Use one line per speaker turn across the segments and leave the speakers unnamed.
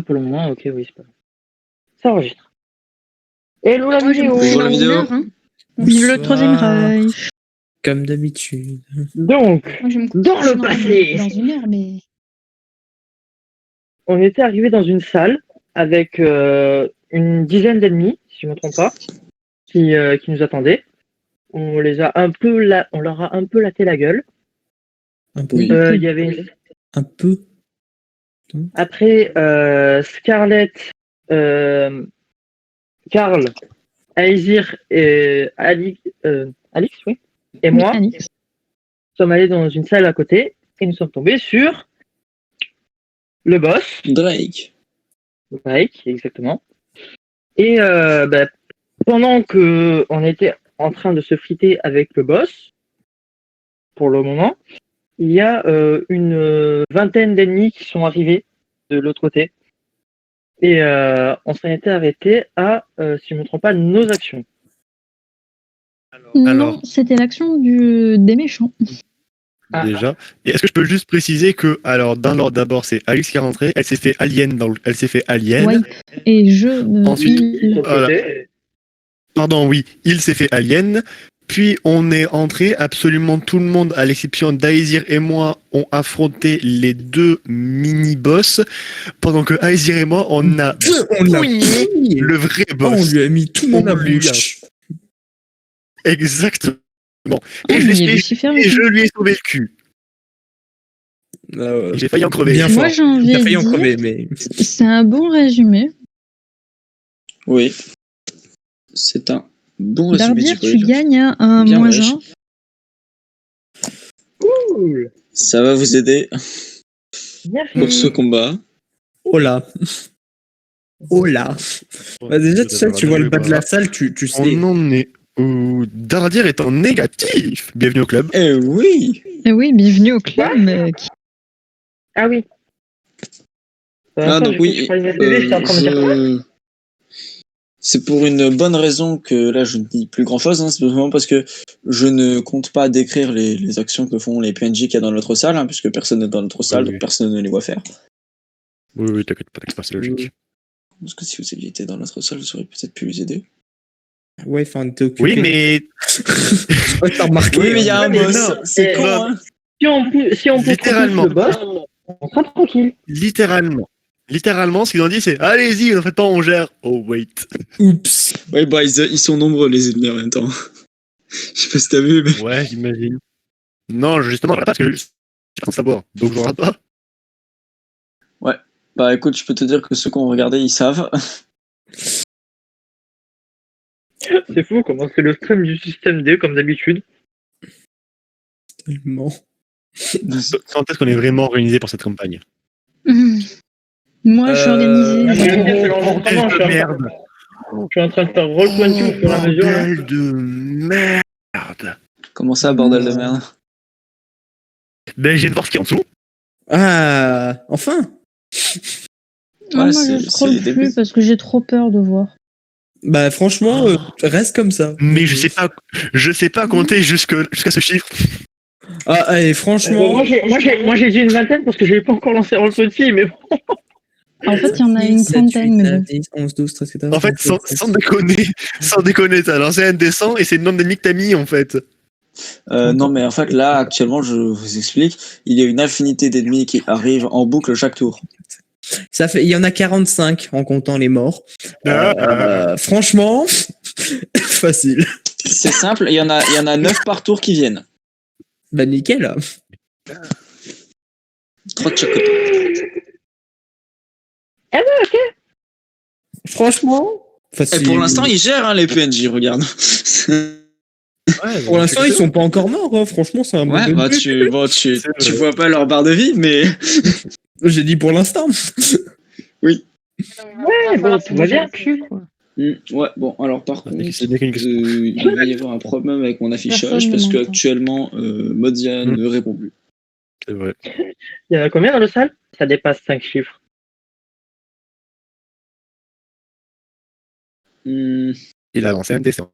pour le moment. Ok, oui, c'est pas grave. Ça enregistre. Hello la
Moi, je vais me
vidéo.
coucher
Bonjour,
dans
la
une
vidéo.
heure. Hein.
Vive le troisième
Bonsoir.
Reich.
Comme d'habitude.
Donc,
Moi, je vais me coucher
dans le passé,
dans une heure, mais.
on était arrivé dans une salle avec une dizaine d'ennemis, si je ne me trompe pas, qui nous attendaient. On leur a un peu laté la gueule.
Un peu.
Oui.
Il y avait
Un peu.
après Scarlett, Karl, Aesir et Alix, oui, et moi
Mécanique.
sommes allés dans une salle à côté et nous sommes tombés sur le boss,
Drake.
Drake, exactement. Et pendant que on était en train de se friter avec le boss, pour le moment, il y a une vingtaine d'ennemis qui sont arrivés de l'autre côté. Et on s'en était arrêté à, si je ne me trompe pas, nos actions.
Non, c'était l'action des méchants.
Ah.
Déjà. Et est-ce que je peux juste préciser que, alors, dans l'ordre, d'abord, c'est Alix qui est rentrée, elle s'est fait Alien.
Wipe. Et je.
Ensuite,
il-
De l'autre
Voilà.
côté,
Pardon, oui, il s'est fait Alien. Puis on est entré, absolument tout le monde, à l'exception d'Aesir et moi, ont affronté les deux mini-boss, pendant que Aesir et moi, on a poigné le vrai boss.
On lui a mis tout le monde à
On lui a-
bouche.
Exactement.
Ah,
Et je
mais
l'ai
il y a
fait-
Lucifer
et
aussi.
je lui ai sauvé le cul. Et j'ai failli en crever.
Bien
Moi,
fort.
j'ai envie
T'as
de
failli en
dire,
crever, mais.
c'est un bon résumé.
Oui. C'est un bon résumé
Dardir,
du
tu
code.
gagnes un
Bien,
moins
wesh.
1.
cool.
Ça va vous aider
Merci.
pour ce combat.
Oh là. Oh là. Bah, déjà, tu sais, tu vois le bas de la salle, tu sais.
On en est où Dardir est en négatif. Bienvenue au club.
Eh oui.
Eh oui, bienvenue au club, mec.
Ah oui.
Ah donc oui.
J'étais en train de dire quoi
C'est pour une bonne raison que là je ne dis plus grand chose, hein, c'est simplement parce que je ne compte pas décrire les actions que font les PNJ qu'il y a dans notre salle, hein, puisque personne n'est dans notre salle,
Oui.
donc personne ne les voit faire.
Oui, t'inquiète pas, c'est logique.
Parce que si vous aviez été dans notre salle, vous auriez peut-être pu les aider.
Ouais, enfin, t'es occupé.
Oui, mais
Ouais, t'as remarqué.
Oui, mais il y a un
mais
boss,
non,
c'est
eh,
con,
Bob.
hein.
Si on peut
Littéralement.
le boss, on sera tranquille.
Littéralement, ce qu'ils ont dit, c'est allez-y, en fait, pas, on gère. Oh, wait.
Oups.
Ouais, bah ils sont nombreux les ennemis en même temps. Je sais pas si t'as vu, mais...
Ouais, j'imagine. Non, justement, parce que je pense savoir. Donc, j'en rate pas.
Bah écoute, je peux te dire que ceux qui ont regardé, ils savent.
C'est fou comment c'est le stream du système D comme d'habitude.
Tellement.
Quand est-ce qu'on est vraiment organisé pour cette campagne?
Moi, je suis organisée.
Ah, mais c'est l'enregistrement,
Bordel de merde.
Je suis en train de faire Roll20 au fur et à mesure. là.
Bordel de merde.
Comment ça, bordel de merde?
Ben, j'ai de voir ce qu'il y a en dessous.
Ah, enfin.
Ah,
Ouais,
moi,
c'est
je
les
scrolle
débuts.
plus parce que j'ai trop peur de voir.
Bah, franchement, reste comme ça.
Mais je sais pas compter jusqu'à ce chiffre.
Ah, et franchement.
Moi j'ai dit une vingtaine parce que je n'ai pas encore lancé Roll20, mais bon.
En fait, il y en a une trentaine, mais bon.
10, 11, 12, 13, 14.
En fait, sans déconner, t'as lancé un dessin et c'est le nombre d'ennemis que t'as mis, en fait.
Non, mais en fait, là, actuellement, je vous explique, il y a une infinité d'ennemis qui arrivent en boucle chaque tour.
Ça fait, il y en a 45 en comptant les morts. Franchement, facile.
C'est simple, il y en a 9 par tour qui viennent.
Bah, nickel.
3 de chaque côté.
Ah ouais, ok.
Franchement,
Et
facile.
pour l'instant, ils gèrent, hein, les PNJ, regarde.
Pour l'instant, ils sont pas encore morts. Hein. Franchement, c'est un bon
Ouais,
début.
bah tu vois pas leur barre de vie, mais...
J'ai dit pour l'instant.
Ouais, bon, tout va bien.
Ouais, bon, alors par contre,
C'est bien qu'une question.
il va y avoir un problème avec mon affichage
Personne
parce
ne m'entend.
qu'actuellement, Modia ne répond plus.
C'est vrai.
Il y en a combien dans le salle? Ça dépasse 5 chiffres.
Il a lancé un dessin.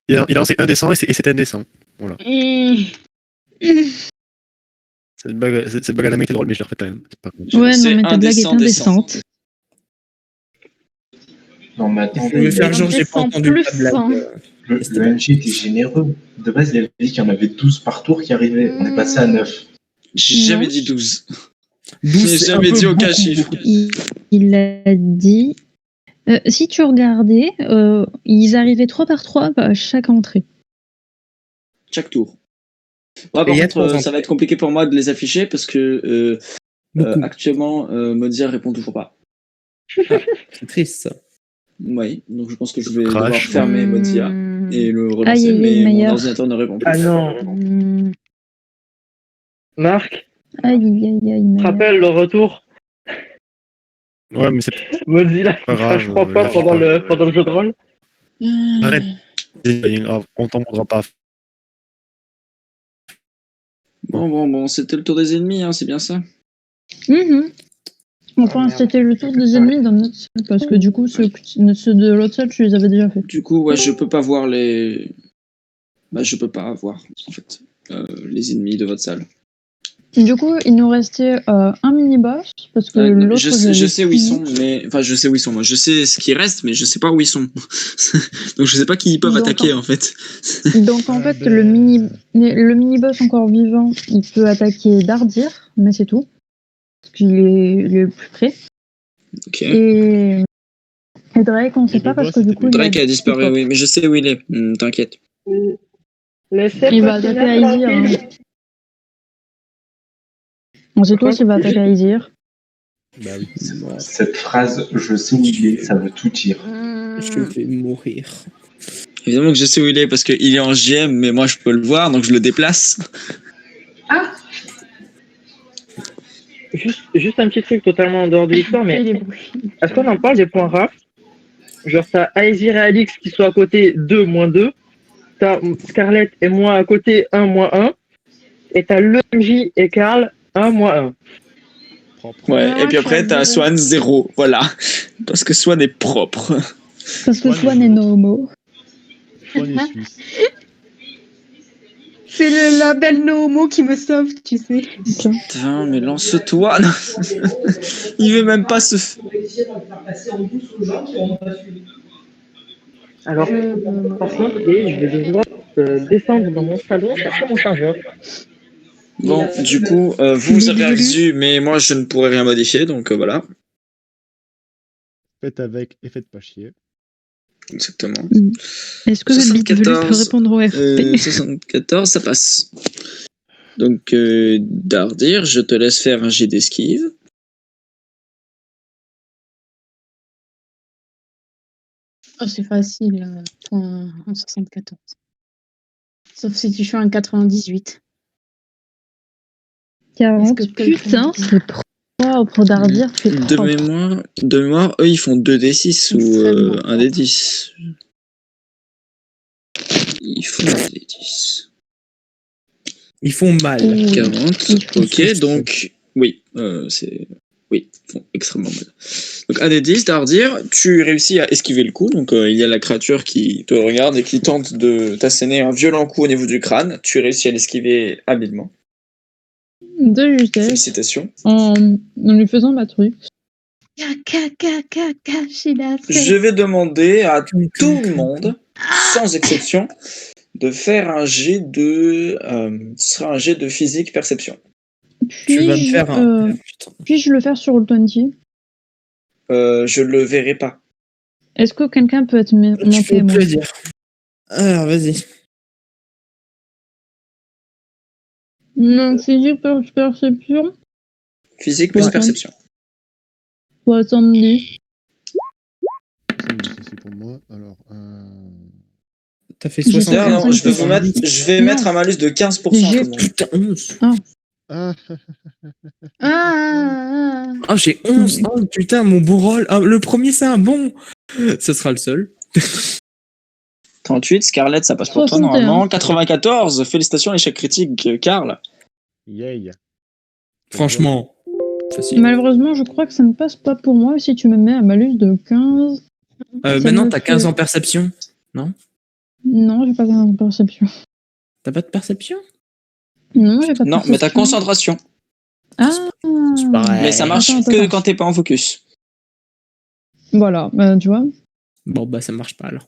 Il a lancé un dessin et c'est un dessin. Voilà. Cette blague à la main était drôle, mais je l'ai refait quand même. C'est pas grave.
Ouais, non,
C'est
mais ta blague est
indécent.
indécente.
Non, mais
Je
attendez,
vais faire genre, j'ai pas
Descends
entendu
plus,
ta blague.
hein.
le NG était généreux. De base, il avait dit qu'il y en avait 12 par tour qui arrivaient. On est passé à 9.
J'ai jamais
Non.
dit 12.
12,
J'ai
c'est
jamais
un peu
dit aucun
beaucoup.
chiffre.
Il a dit. Si tu regardais, ils arrivaient 3 par 3 à chaque entrée.
Chaque tour. Ouais,
Et il y a
par contre,
3
ça va être compliqué pour moi de les afficher parce que
Beaucoup.
actuellement, Modia répond toujours pas.
C'est triste, ça.
Oui, donc je pense que je vais
Crash.
devoir fermer Modia et le
Aïe,
relancer,
aïe, aïe,
mais mon
Maillard.
ordinateur ne répond plus.
Ah non,
Mmh.
Marc,
Aïe, aïe, aïe,
tu te
Maillard.
rappelles le retour
Ouais, mais c'est
Mozilla qui
pas grave,
crache 3 fois
lâche
pendant
pas.
le jeu de rôle.
Arrête. C'est pas grave, on t'en voudra pas.
Bon, c'était le tour des ennemis, hein, c'est bien ça.
Mhm. Enfin,
merde.
c'était le tour des ennemis dans notre salle, parce que du coup, ceux de l'autre salle, tu les avais déjà fait.
Du coup, ouais, je peux pas voir les. Bah, je peux pas voir, en fait, les ennemis de votre salle.
Du coup, il nous restait un mini-boss, parce que
Ouais, non,
l'autre,
je sais où ils sont, mais. Enfin, je sais où ils sont, moi. Je sais ce qui reste, mais je sais pas où ils sont. Donc, je sais pas qui ils peuvent
Donc,
attaquer, en fait.
Donc en fait, le mini-boss encore vivant, il peut attaquer Dardir, mais c'est tout. Parce qu'il est le plus près.
Ok.
Et Drake, on sait
Et
pas
le
parce
boss,
que du
c'était
coup,
Drake a disparu,
il
oui, mais je sais où il est. T'inquiète.
Laissez
Il va attaquer Aizir. Hein. On sait tous, il va attaquer Aizir.
Bah oui.
Cette phrase, je sais où il est, ça veut tout dire.
Je vais mourir.
Évidemment que je sais où il est parce qu'il est en GM, mais moi je peux le voir, donc je le déplace.
Juste un petit truc totalement en dehors de l'histoire, mais est-ce qu'on en parle des points rares? Genre, t'as Aesir et Alix qui sont à côté 2, -2. T'as Scarlett et moi à côté 1, -1. Et t'as LeMJ et Karl 1, -1.
Ouais,
Ah,
et puis après
je
t'as
savais.
Swan 0, voilà. Parce que Swan est propre.
Parce que Swan est no homo.
Swan est suisse.
C'est le label No Homo qui me sauve, tu sais.
Putain, mais lance-toi. Non. Il veut même pas se.
Alors, par contre, je vais devoir descendre dans mon salon chercher mon chargeur.
Bon, du coup, vous avez un visu, mais moi je ne pourrais rien modifier, donc voilà.
Faites avec et faites pas chier.
Exactement.
Est-ce que le Bit Velu peut
74,
répondre au RP
74, ça passe. Donc, Dardir, je te laisse faire un jet d'esquive.
Oh, c'est facile, point en 74. Sauf si tu fais un 98.
40.
Est-ce que
Putain, c'est propre Dardir, tu fais
De
propre.
mémoire, eux, ils font 2d6 ou
Extrêmement
1d10. Ils font 1d10.
Ils font mal.
40. Ok, donc, oui, oui, ils font extrêmement mal. Donc, 1d10, Dardir, tu réussis à esquiver le coup. Donc, il y a la créature qui te regarde et qui tente de t'asséner un violent coup au niveau du crâne. Tu réussis à l'esquiver habilement.
De justesse.
Félicitations.
En lui faisant ma truc.
Je vais demander à tout le monde, sans exception, de faire un jet de. Ce sera un jet de physique perception.
Tu vas me faire un. Putain.
Puis-je le faire sur le 20?
Je le verrai pas.
Est-ce que quelqu'un peut être
Tu
monté,
peux
moi
le dire. Alors, vas-y.
Non, physique perception.
Physique plus
Ouais.
perception.
70.
C'est pour moi. Alors,
T'as fait
J'ai
60.
D'ailleurs, non, je vais,
70.
je vais mettre un malus de 15% à tout le monde.
Putain, 11.
Ah,
Ah, j'ai 11. Oh, putain, mon beau rôle. Ah, le premier, c'est un bon. Ce sera le seul.
38, Scarlett, ça passe pour toi
61.
normalement. 94, félicitations, échec critique, Karl.
yay.
Franchement, facile.
Malheureusement, je crois que ça ne passe pas pour moi si tu me mets un malus de 15. ça
Maintenant,
me
t'as
fait-
15 en perception.
Non, j'ai pas 15 en perception.
T'as pas de perception?
Non, j'ai pas de
Non, mais t'as
perception.
concentration.
Ah.
C'est pareil.
Mais ça marche
Attends,
que
attends.
quand t'es pas en focus.
Voilà, tu vois.
Bon, bah, ça marche pas alors.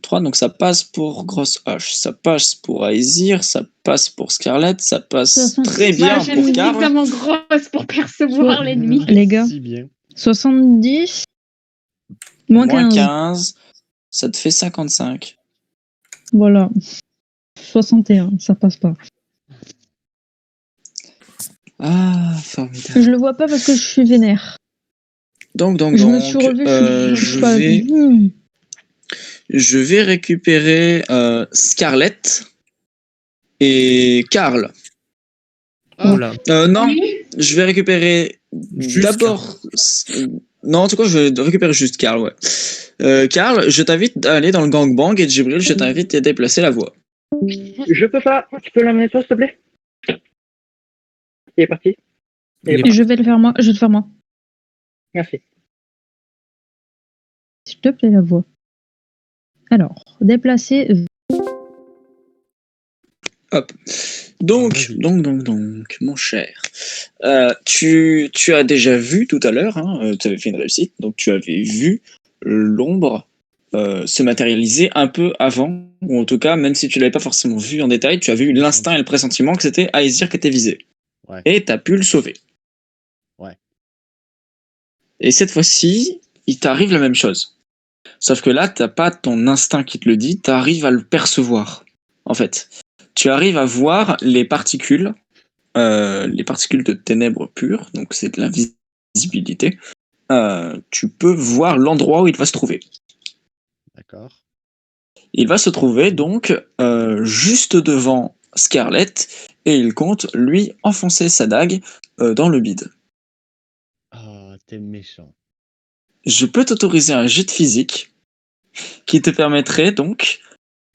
3, donc ça passe pour Grosse H, ça passe pour Aesir, ça passe pour Scarlett, ça passe
60.
très bien
J'ai
pour
une
Karl.
suffisamment grosse pour percevoir l'ennemi.
Les gars,
Si bien.
70 moins 15.
15, ça te fait 55.
Voilà. 61, ça passe pas.
Ah, formidable.
Je le vois pas parce que je suis vénère.
Donc,
Je me suis revue, je suis pas.
je vais récupérer Scarlett et Karl.
Oh là.
Non, je vais récupérer
Juste
d'abord. Non, en tout cas, je vais récupérer juste Karl, ouais. Karl, je t'invite à aller dans le gangbang et Djibril, je t'invite à déplacer la voie.
Je peux pas. Tu peux l'amener toi, s'il te plaît? Il est parti.
Je vais le faire moi. Je vais le faire moi.
Merci.
S'il te plaît, la voix. Alors, déplacer.
Hop. Donc,
Vas-y.
mon cher, tu as déjà vu tout à l'heure, hein, tu avais fait une réussite, donc tu avais vu l'ombre se matérialiser un peu avant, ou en tout cas, même si tu l'avais pas forcément vu en détail, tu as vu l'instinct et le pressentiment que c'était Aesir qui était visé.
Ouais.
Et tu as pu le sauver.
Ouais.
Et cette fois-ci, il t'arrive la même chose. Sauf que là, t'as pas ton instinct qui te le dit, tu arrives à le percevoir, en fait. Tu arrives à voir les particules de ténèbres pures, donc c'est de l'invisibilité. Tu peux voir l'endroit où il va se trouver.
D'accord.
Il va se trouver donc juste devant Scarlett et il compte lui enfoncer sa dague dans le bide.
Ah, t'es méchant.
Je peux t'autoriser un jet de physique qui te permettrait donc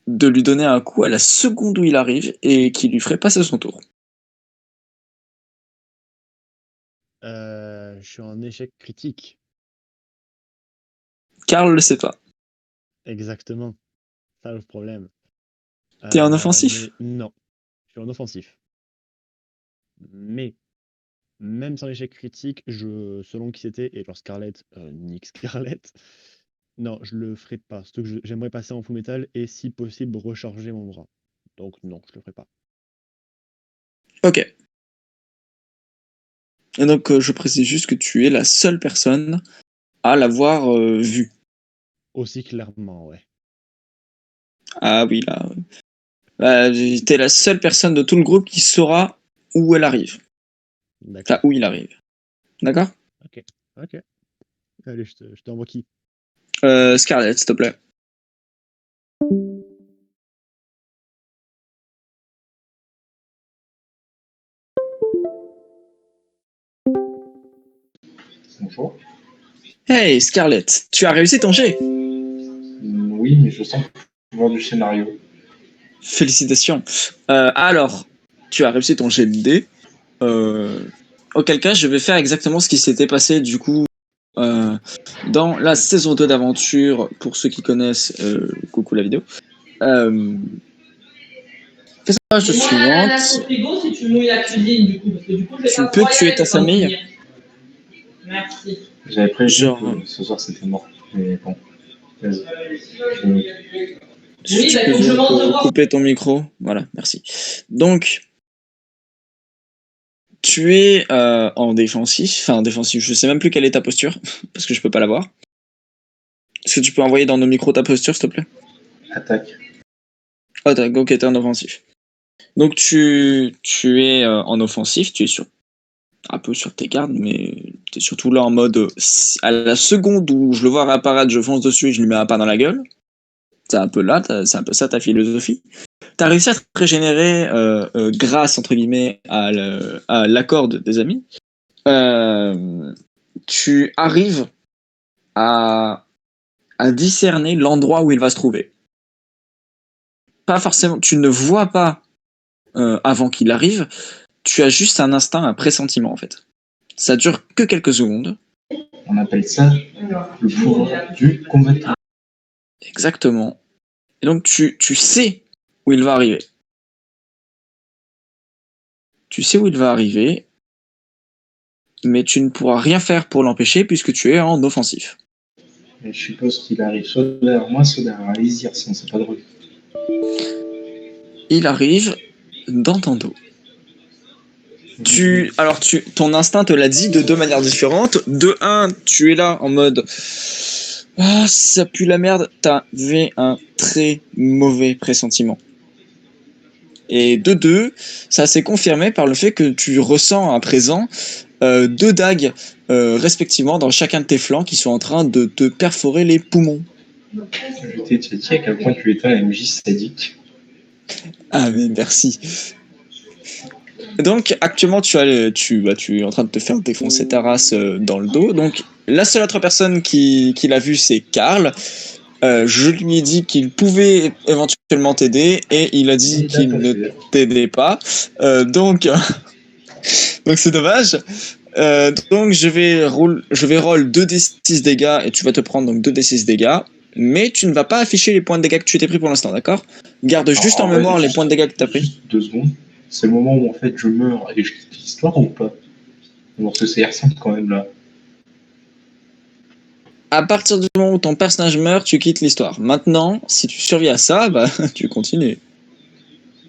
de lui donner un coup à la seconde où il arrive et qui lui ferait passer son tour.
Je suis en échec critique.
Karl le sait pas.
Exactement. Ça le problème.
T'es en offensif?
Mais non. Je suis en offensif. Mais même sans échec critique, selon qui c'était, et genre Scarlett, Nick Scarlett, non, je le ferai pas. Surtout que j'aimerais passer en full metal et si possible recharger mon bras. Donc non, je le ferai pas.
Ok. Et donc je précise juste que tu es la seule personne à l'avoir vue.
Aussi clairement, ouais.
Ah oui, là. T'es la seule personne de tout le groupe qui saura où elle arrive.
D'accord.
Enfin, où il arrive. D'accord?
Ok. Allez, je t'envoie qui?
Scarlett, s'il te plaît.
Bonjour.
Hey, Scarlett, tu as réussi ton jet.
Oui, mais je sens le pouvoir du scénario.
Félicitations. Alors, tu as réussi ton jet de dés. Auquel cas, je vais faire exactement ce qui s'était passé du coup dans la saison 2 d'aventure, pour ceux qui connaissent, coucou la vidéo. Fais ça la chose suivante. Tu peux tuer ta famille.
Merci.
J'avais prévu
Genre,
que ce soir c'était mort. Mais bon.
Si tu peux donc, couper ton micro. Voilà, merci. Donc, tu es en défensif. Enfin, défensif, je sais même plus quelle est ta posture, parce que je peux pas la voir. Est-ce que tu peux envoyer dans nos micros ta posture, s'il te plaît?
Attaque.
Ah, ok, t'es en offensif. Donc, tu es en offensif, tu es un peu sur tes gardes, mais tu es surtout là en mode à la seconde où je le vois réapparaître, je fonce dessus et je lui mets un pas dans la gueule. C'est un peu là, c'est un peu ça ta philosophie. T'as réussi à te régénérer grâce, entre guillemets, à l'accord des amis. Tu arrives à discerner l'endroit où il va se trouver. Pas forcément, tu ne vois pas avant qu'il arrive, tu as juste un instinct, un pressentiment en fait. Ça dure que quelques secondes.
On appelle ça le pouvoir du combattant.
Exactement. Et donc tu sais où il va arriver. Tu sais où il va arriver, mais tu ne pourras rien faire pour l'empêcher puisque tu es en offensif.
Et je suppose qu'il arrive soit derrière moi, soit derrière Aizir, sinon c'est pas drôle.
Il arrive dans ton dos. Ton instinct te l'a dit de deux manières différentes. De un, tu es là en mode ah, ça pue la merde. T'avais un très mauvais pressentiment. Et de deux, ça s'est confirmé par le fait que tu ressens à présent deux dagues respectivement dans chacun de tes flancs qui sont en train de te perforer les poumons.
Je t'ai déjà dit à quel point tu étais un MJ sadique.
Ah mais merci. Donc actuellement tu es en train de te faire défoncer ta race dans le dos. Donc la seule autre personne qui l'a vu c'est Karl. Je lui ai dit qu'il pouvait éventuellement t'aider et il a dit qu'il ne t'aidait pas. Donc c'est dommage. Donc je vais roll 2d6 dégâts et tu vas te prendre donc 2d6 dégâts. Mais tu ne vas pas afficher les points de dégâts que tu t'es pris pour l'instant, d'accord? Garde juste en mémoire les points de dégâts que tu as pris.
Juste 2 secondes. C'est le moment où en fait je meurs et je quitte l'histoire ou pas? Parce que c'est R5 quand même là.
À partir du moment où ton personnage meurt, tu quittes l'histoire. Maintenant, si tu survis à ça, bah tu continues.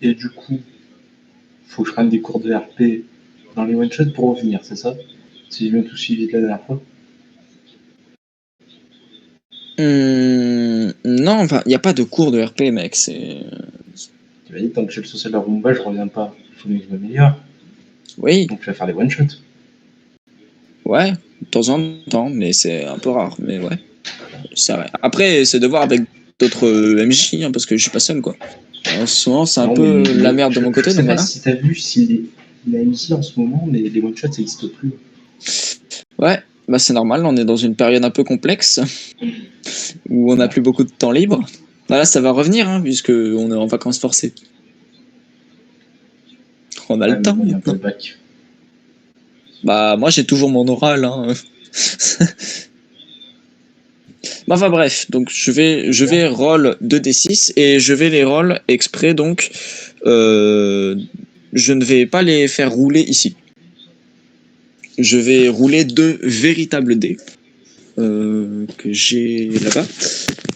Et du coup, faut que je prenne des cours de RP dans les one-shots pour revenir, c'est ça? Si j'ai bien tout suivi de la dernière fois.
Non, enfin, il n'y a pas de cours de RP, mec. C'est.
Tu m'as dit, tant que j'ai le social de la Rumba, je reviens pas. Il faut que je m'améliore.
Oui,
Donc je vais faire des one-shots.
ouais, de temps en temps, mais c'est un peu rare. Mais ouais, c'est vrai. Après, c'est de voir avec d'autres MJ, hein, parce que je suis pas seul, quoi. En ce moment, c'est un
Non,
peu
mais
la merde de mon côté,
je
donc
sais pas
voilà.
si t'as vu si les MJ en ce moment, mais les one-shots ça n'existe plus.
Ouais, bah c'est normal, on est dans une période un peu complexe, où on n'a plus beaucoup de temps libre. Voilà, ça va revenir, hein, puisque on est en vacances forcées. On a
Ouais,
le temps
mais bon,
maintenant.
le bac.
Bah, moi j'ai toujours mon oral, hein. Bah, enfin bref, donc je vais roll 2d6 et je vais les roll exprès, donc je ne vais pas les faire rouler ici. Je vais rouler 2 véritables dés que j'ai là-bas.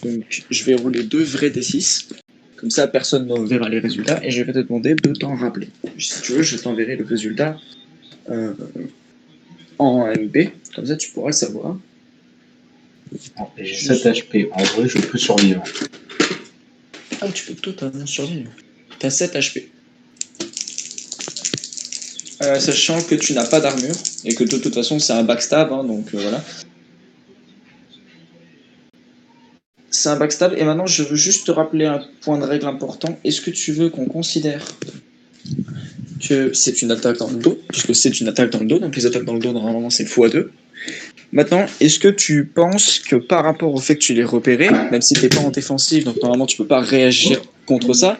Donc je vais rouler 2 vrais d6. Comme ça, personne ne verra les résultats et je vais te demander de t'en rappeler. Si tu veux, je t'enverrai le résultat en MP. Comme ça, tu pourras le savoir.
J'ai 7 HP. En vrai, je peux survivre.
Ah, tu peux totalement survivre. T'as 7 HP. Sachant que tu n'as pas d'armure et que de toute façon c'est un backstab, hein, donc voilà. C'est un backstab et maintenant je veux juste te rappeler un point de règle important. Est-ce que tu veux qu'on considère que c'est une attaque dans le dos, puisque c'est une attaque dans le dos, donc les attaques dans le dos normalement c'est x2. Maintenant, est-ce que tu penses que par rapport au fait que tu l'aies repéré, même si t'es pas en défensive, donc normalement tu peux pas réagir contre ça,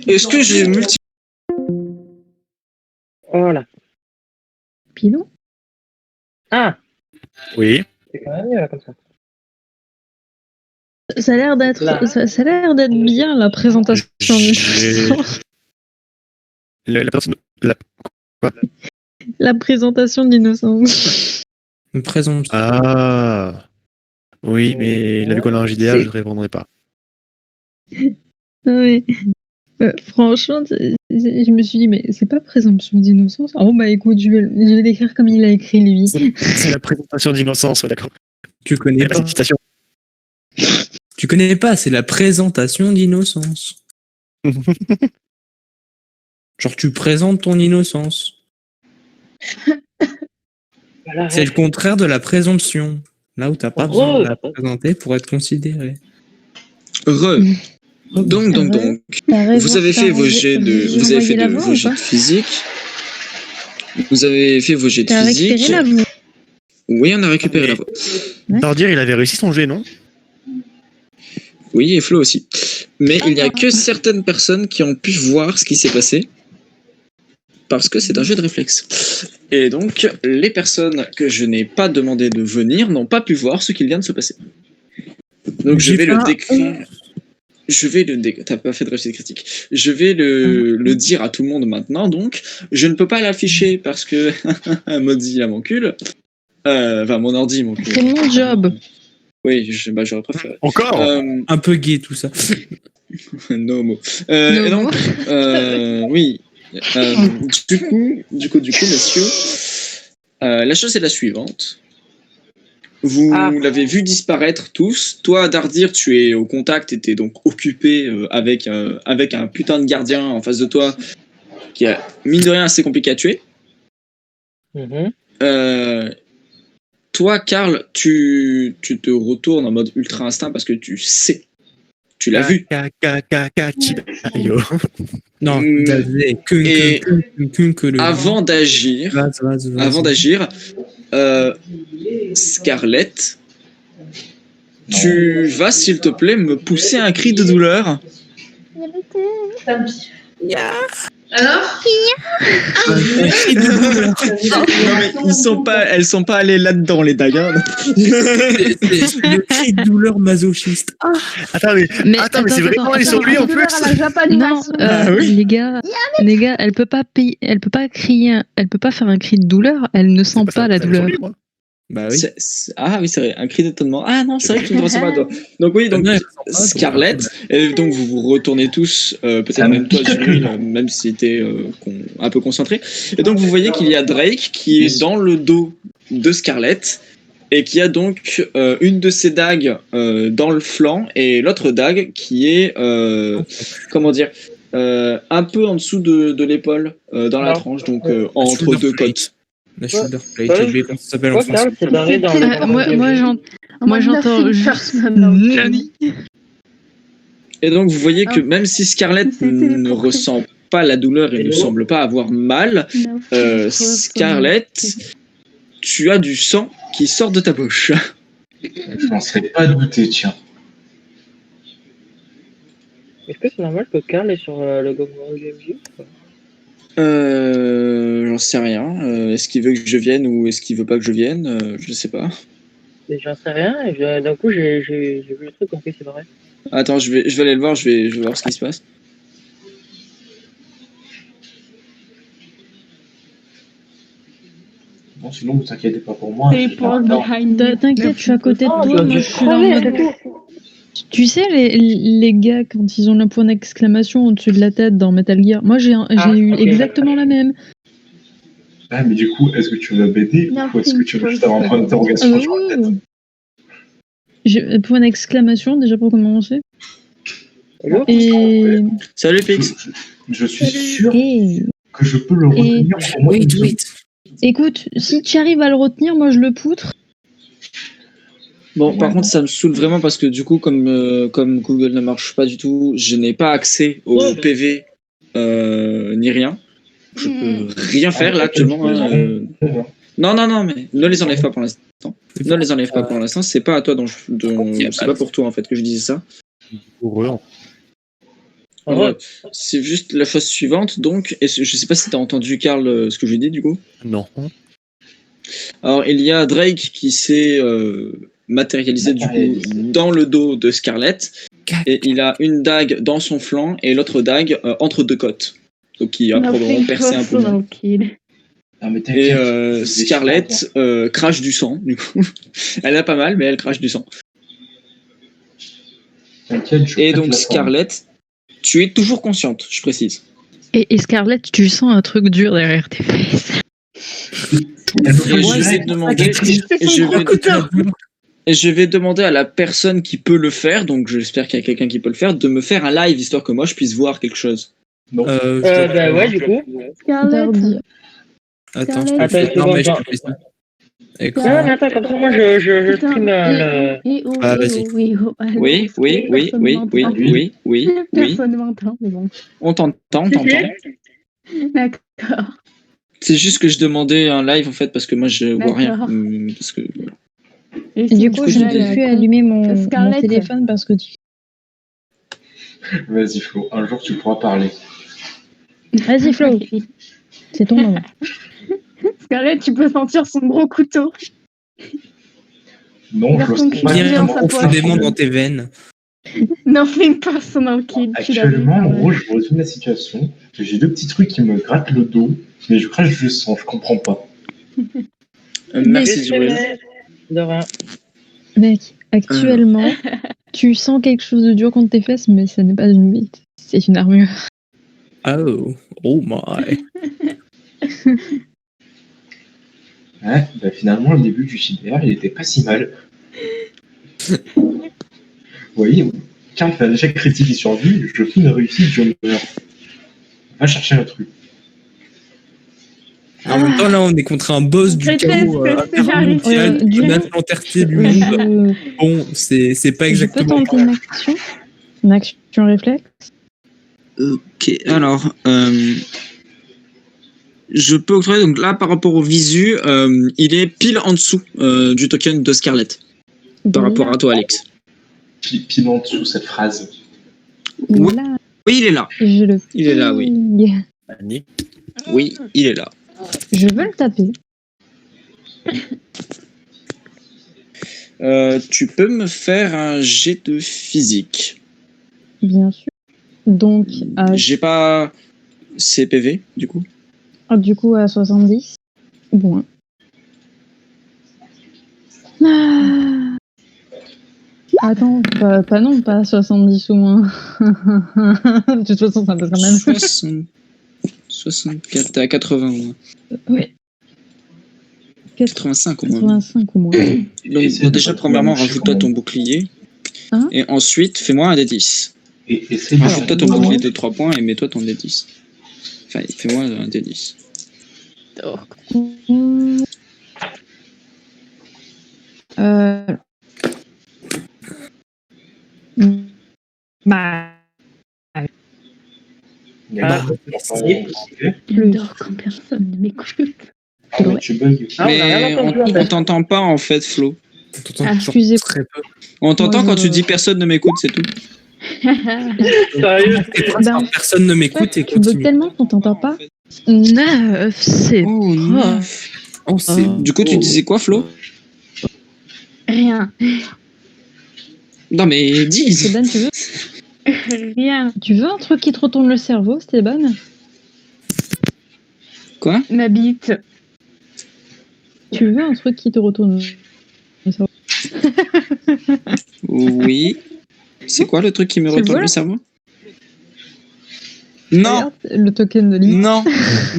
est-ce que j'ai
Voilà.
Pilon?
Ah,
Oui.
c'est quand même mieux là comme ça.
Ça a l'air d'être,
Là.
ça a l'air d'être bien la présentation du
J'ai- La personne.
la présentation d'innocence.
Une présomption.
Ah. Oui, mais là, vu qu'on est en JDR, je ne répondrai pas.
Ouais. Franchement, je me suis dit, mais c'est pas présomption d'innocence. Oh bah écoute, je vais l'écrire comme il a écrit lui.
C'est la présentation d'innocence, ouais, d'accord.
Tu connais
Et
pas.
la citation.
Tu connais pas, c'est la présentation d'innocence. Genre tu présentes ton innocence.
Voilà,
C'est le contraire de la présomption. Là où t'as pas besoin de la présenter pour être considéré.
Donc, vous avez fait vos jets de, vos jets de physique. Vous avez fait vos jets de
T'as
physique.
récupéré la voix.
Oui, on a récupéré la voix.
Dardir, il avait réussi son jet, non?
Oui, et Flo aussi. Mais il n'y a que certaines personnes qui ont pu voir ce qui s'est passé. Parce que c'est un jeu de réflexe. Et donc, les personnes que je n'ai pas demandé de venir n'ont pas pu voir ce qu'il vient de se passer. Donc, je vais le décrire. je vais t'as pas fait de réussite critique. Je vais le dire à tout le monde maintenant, donc. Je ne peux pas l'afficher parce que Mozilla m'encule. Enfin, mon ordi m'encule.
C'est mon job.
Oui, j'aurais préféré.
Encore
Un peu gay tout ça.
No homo.
No
Et donc, oui. Du coup, messieurs, la chose est la suivante. Vous l'avez vu disparaître tous. Toi, Dardir, tu es au contact et t'es donc occupé avec un putain de gardien en face de toi qui a, mine de rien, assez compliqué à tuer. Toi, Karl, tu te retournes en mode ultra instinct parce que tu sais. Tu l'as vu.
Non, que le.
Avant d'agir, Scarlett, tu vas, s'il te plaît, me pousser un cri de douleur.
Alors
Un cri de douleur.
Non, mais elles sont pas allées là-dedans, les dagues.
C'est le cri de douleur masochiste.
Attends, mais c'est vraiment allé sur lui en plus.
Non,
oui.
les gars, elle peut pas crier, elle peut pas faire un cri de douleur, elle ne sent pas la douleur.
Bah oui.
Ah oui, c'est vrai, un cri d'étonnement. Ah non, c'est vrai que tu ne ressens pas toi. Donc oui, donc Scarlett, et donc vous vous retournez tous, peut-être même toi, Cyril, même si t'es un peu concentré. Et donc vous voyez qu'il y a Drake qui est dans le dos de Scarlett et qui a donc une de ses dagues dans le flanc et l'autre dague qui est, comment dire, un peu en dessous de l'épaule, dans la tranche, donc entre deux côtes.
La shoulder plate, j'ai oublié comment ça s'appelle en français.
C'est barré dans
Moi j'entends juste
Et donc vous voyez que même si Scarlett ne ressent pas la douleur et ne semble pas avoir mal, Scarlett, tu as du sang qui sort de ta bouche.
Je m'en serais pas douté, tiens.
Est-ce que c'est normal que Karl est sur le GameView?
J'en sais rien. Est-ce qu'il veut que je vienne ou est-ce qu'il veut pas que je vienne? Je sais pas.
Et j'en sais rien, et d'un coup j'ai vu le truc, en fait c'est vrai.
Attends, je vais aller le voir, je vais voir ce qui se passe.
Bon, sinon, vous inquiétez pas pour moi.
T'inquiète, je suis à côté de toi, moi je suis dans le mode... Tu sais, les gars, quand ils ont le point d'exclamation au-dessus de la tête dans Metal Gear, moi j'ai eu exactement la même.
Ah, mais du coup, est-ce que tu veux m'aider ou est-ce que tu veux juste avoir un point d'interrogation sur la tête?
Point d'exclamation, déjà pour commencer. Et...
Salut Pix.
Je suis sûr que je peux le retenir pour moi.
Écoute, si tu arrives à le retenir, moi je le poutre.
Bon, par contre, ça me saoule vraiment parce que du coup, comme Google ne marche pas du tout, je n'ai pas accès au PV ni rien. Je peux rien faire là actuellement. Non, mais ne les enlève pas pour l'instant. Ne les enlève pas pour l'instant. C'est pas à toi c'est pas pour toi en fait que je disais ça. C'est juste la chose suivante. Donc, je sais pas si t'as entendu Karl ce que j'ai dit du coup.
Non.
Alors, il y a Drake qui s'est matérialisé du coup dans le dos de Scarlett et il a une dague dans son flanc et l'autre dague entre deux côtes, donc qui a probablement percé un peu. Et Scarlett crache du sang du coup. Elle a pas mal mais elle crache du sang. Et donc Scarlett, tu es toujours consciente, je précise.
Et Scarlett, tu sens un truc dur derrière tes fesses.
Je vais demander à la personne qui peut le faire, donc j'espère qu'il y a quelqu'un qui peut le faire, de me faire un live histoire que moi je puisse voir quelque chose.
Non.
Bah ouais, du coup.
Attends, je peux faire. Non, mais je peux faire ça.
Non, mais attends, comme ça, moi je stream le.
Ah, vas-y.
Oui.
Personne m'entend, mais bon.
On t'entend.
D'accord.
C'est juste que je demandais un live en fait parce que moi je vois rien. Parce que...
Et du coup, je n'ai pu allumer mon téléphone parce que tu...
Vas-y Flo, un jour tu pourras parler.
Vas-y Flo, c'est ton moment.
Scarlett, tu peux sentir son gros couteau.
Non, je
Personne
le
qui vient
sens
dans
pas.
sa
Profondément dans tes veines.
Non, c'est une personne qui
Actuellement, en gros, je vous résume la situation. J'ai 2 petits trucs qui me grattent le dos, mais je crache du sang, je comprends pas.
Merci, Jibril.
De rien.
Mec, actuellement, tu sens quelque chose de dur contre tes fesses, mais ce n'est pas une bite. C'est une armure.
Oh my.
Ouais, bah finalement, le début du JDR, il était pas si mal. Vous voyez, quand il fait un échec critique et survie, je fais une réussite, je meurs. Va chercher un truc.
En même temps, là, on est contre un boss du chaos intermondial qui menace l'entièreté du monde. Bon, c'est pas
Je peux
exactement.
tenter une action réflexe.
Ok, alors, je peux octroyer, donc là, par rapport au visu, il est pile en dessous du token de Scarlett, par rapport à toi, Alex.
Pile en dessous cette phrase.
Oui.
Là,
Oui, il est là.
je le
Il est là, oui.
pille.
Oui, il est là.
Je veux le taper.
Tu peux me faire un jet de physique.
Bien sûr. Donc,
J'ai pas CPV, du coup.
du coup, à 70. Bon. Ah. Attends, pas 70 ou moins. De toute façon, ça passe quand même.
64, t'es à 80 au moins.
Ouais.
85 au moins.
85 au moins.
Donc,
Essaie de
déjà,
pas
premièrement,
trop
rajoute-toi
moucher,
ton bouclier.
Hein
Et ensuite, fais-moi un D10.
Et essaye de
Rajoute-toi ton
ouais.
bouclier de 3 points et mets-toi ton D10. Enfin, fais-moi un D10.
Bah.
J'adore quand personne ne m'écoute.
Ah, mais tu bugs.
Ah, on a rien
Mais
entendu, en
on
fait.
t'entend pas en fait, Flo.
Excusez.
Très peu.
On t'entend
Moi,
quand tu dis personne ne m'écoute, c'est tout.
Sérieux?
Personne ne m'écoute et
Tu bugs
continue.
tellement qu'on t'entend pas. 9, c'est.
Oh, 9.
Oh, c'est.
Du coup, tu disais quoi, Flo?
Rien.
Non, mais dis.
Esteban,
Rien.
tu veux un truc qui te retourne le cerveau, Esteban?
Quoi?
Ma bite.
Tu veux un truc qui te retourne le cerveau?
Oui. C'est quoi le truc qui me
Tu
retourne
vois
le cerveau? Non,
Regarde, le token de limite.
non,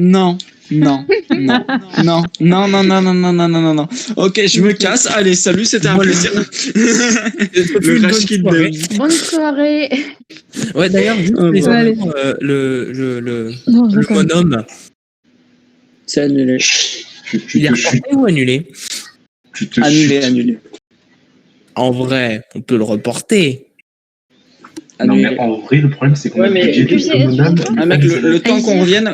non, non, non, non, non, non, non, non, non, non, non, non, non. Ok, je me casse. Allez, salut, c'était un plaisir. Le rage kit de...
Bonne soirée.
Ouais, d'ailleurs, juste
Oh,
les
bon.
enfants, le
Non, je déconne.
bonhomme,
C'est annulé.
il est reporté ou annulé?
Tu te
Annulé,
chutes.
annulé.
En vrai, on peut le reporter.
Non,
Annulé.
mais en vrai, le problème, c'est qu'on
Ouais,
a
mais
budget
tu
de
sais-
Monam.
Ah mec, le temps qu'on revienne,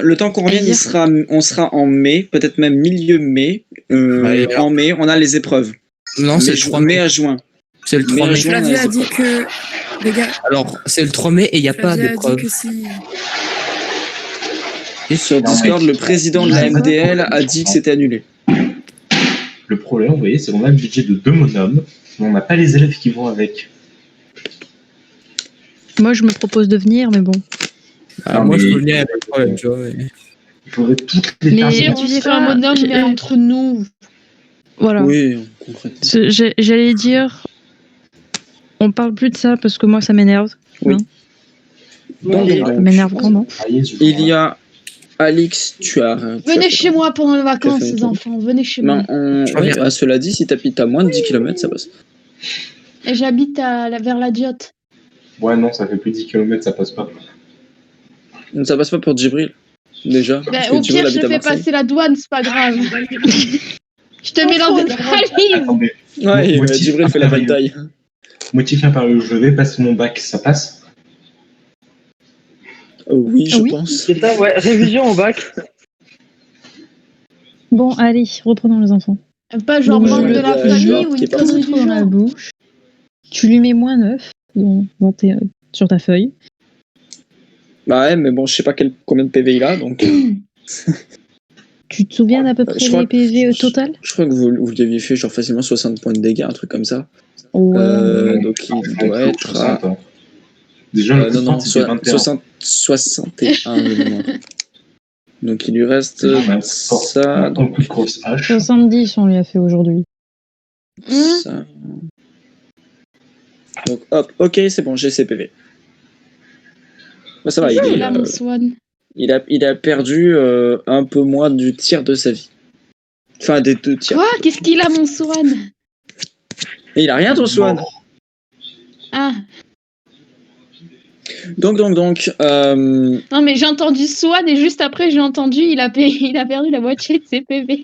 on sera en mai, peut-être même milieu mai.
Ouais, alors.
En mai, on a les épreuves.
Non, c'est le 3 mai.
mai à juin.
C'est le 3
Mais
mai.
juin,
Flavia a
on a les
dit que. Les gars,
Alors, c'est le 3 mai et il n'y a pas
Flavia a dit
d'épreuve.
que si.
Et sur
Non,
Discord,
mec.
le président de la MDL a dit que c'était annulé.
Le problème, vous voyez, c'est qu'on a un budget de 2 Monam, mais on n'a pas les élèves qui vont avec.
Moi, je me propose de venir, mais bon.
Alors,
Non,
moi, je
mais-
peux venir, il n'y a pas de problème, tu vois. mais-
Il faudrait toutes les
Mais-
faire.
Si
tu
on
sais
se fait un
pas,
monhomme,
j'ai-
mais entre nous.
Voilà.
Oui, concrètement.
J'allais dire. On parle plus de ça parce que moi, ça m'énerve.
Oui.
Donc,
Ça m'énerve vraiment.
Il y a Alix, tu as.
Venez chez moi pendant les vacances,
fait un
les
tour.
enfants. Venez chez
Ben,
moi.
Je
oui,
reviens.
bah, cela dit, si t'habites à moins de 10 km, ça passe.
Et j'habite vers la Diotte.
Ouais, non, ça fait plus de 10 km, ça passe pas.
Donc ça passe pas pour Djibril, déjà.
Ben,
parce que
au
Djibril
pire, je
habite
te
à
fais
Marseille.
passer la douane, c'est pas grave. Je te mets dans une valise.
Attendez,
Ouais,
Motif
Djibril fait la
impérieux.
bataille.
motif impérieux, je vais passer mon bac, ça passe?
Oui, je
Oui.
pense.
C'est ça, ouais. Révision au bac.
Bon, allez, reprenons les enfants.
Pas genre
Oui,
membre
je
de la
vais
famille
dire
ou
qui est
une
parti.
connerie
Trop
du
dans la
genre.
bouche. Tu lui mets -9 sur ta feuille.
Bah ouais, mais bon, je sais pas combien de PV il a, donc.
Tu te souviens d'à peu près
Je crois
les PV au total?
Je crois que vous lui aviez fait genre facilement 60 points de dégâts, un truc comme ça.
Ouais.
Donc il
Franchement,
doit être à...
60 ans. Déjà, le
non,
plus c'était 21.
61 de mémoire. Donc il lui reste ça,
Un coup de grosse hache.
70, on lui a fait aujourd'hui.
ça. Donc hop, ok, c'est bon, j'ai ses PV. Bah, ça va,
Là, mon Swan.
il a perdu un peu moins du tiers de sa vie. Enfin, des 2 tiers.
Quoi? Qu'est-ce qu'il a, mon Swan?
Et il a rien, ton Swan.
Ah.
Donc.
Non, mais j'ai entendu Swan et juste après, j'ai entendu il a perdu la moitié de ses PV.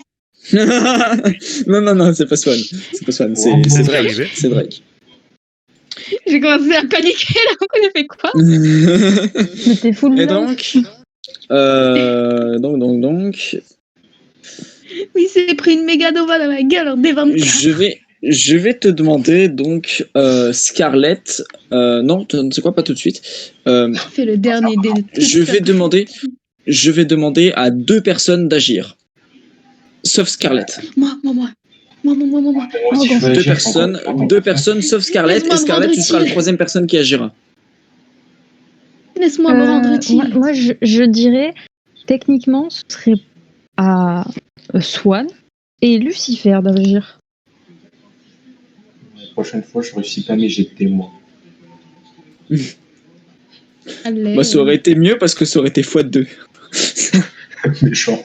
non, c'est pas Swan. C'est pas Swan, c'est Drake. C'est Drake.
J'ai commencé à paniquer là, on a fait quoi?
Mais t'es full
Et
life.
donc.
Oui, c'est pris une méga nova dans la gueule en D24.
Je vais te demander donc Scarlett. Non, c'est quoi, pas tout de suite.
Fais le dernier dé.
Je vais demander à 2 personnes d'agir. Sauf Scarlett.
Moi.
Si je veux agir,
2 personnes sauf Scarlett.
Laisse-moi
Et Scarlett,
me
tu seras la
rendre
3e personne qui agira.
Laisse-moi me rendre utile.
Moi, je dirais, techniquement, ce serait à Swan et Lucifer d'agir.
La prochaine fois, je réussis pas mes jets de témoin.
Allez.
Bah, ça aurait été mieux parce que ça aurait été x2.
Méchant.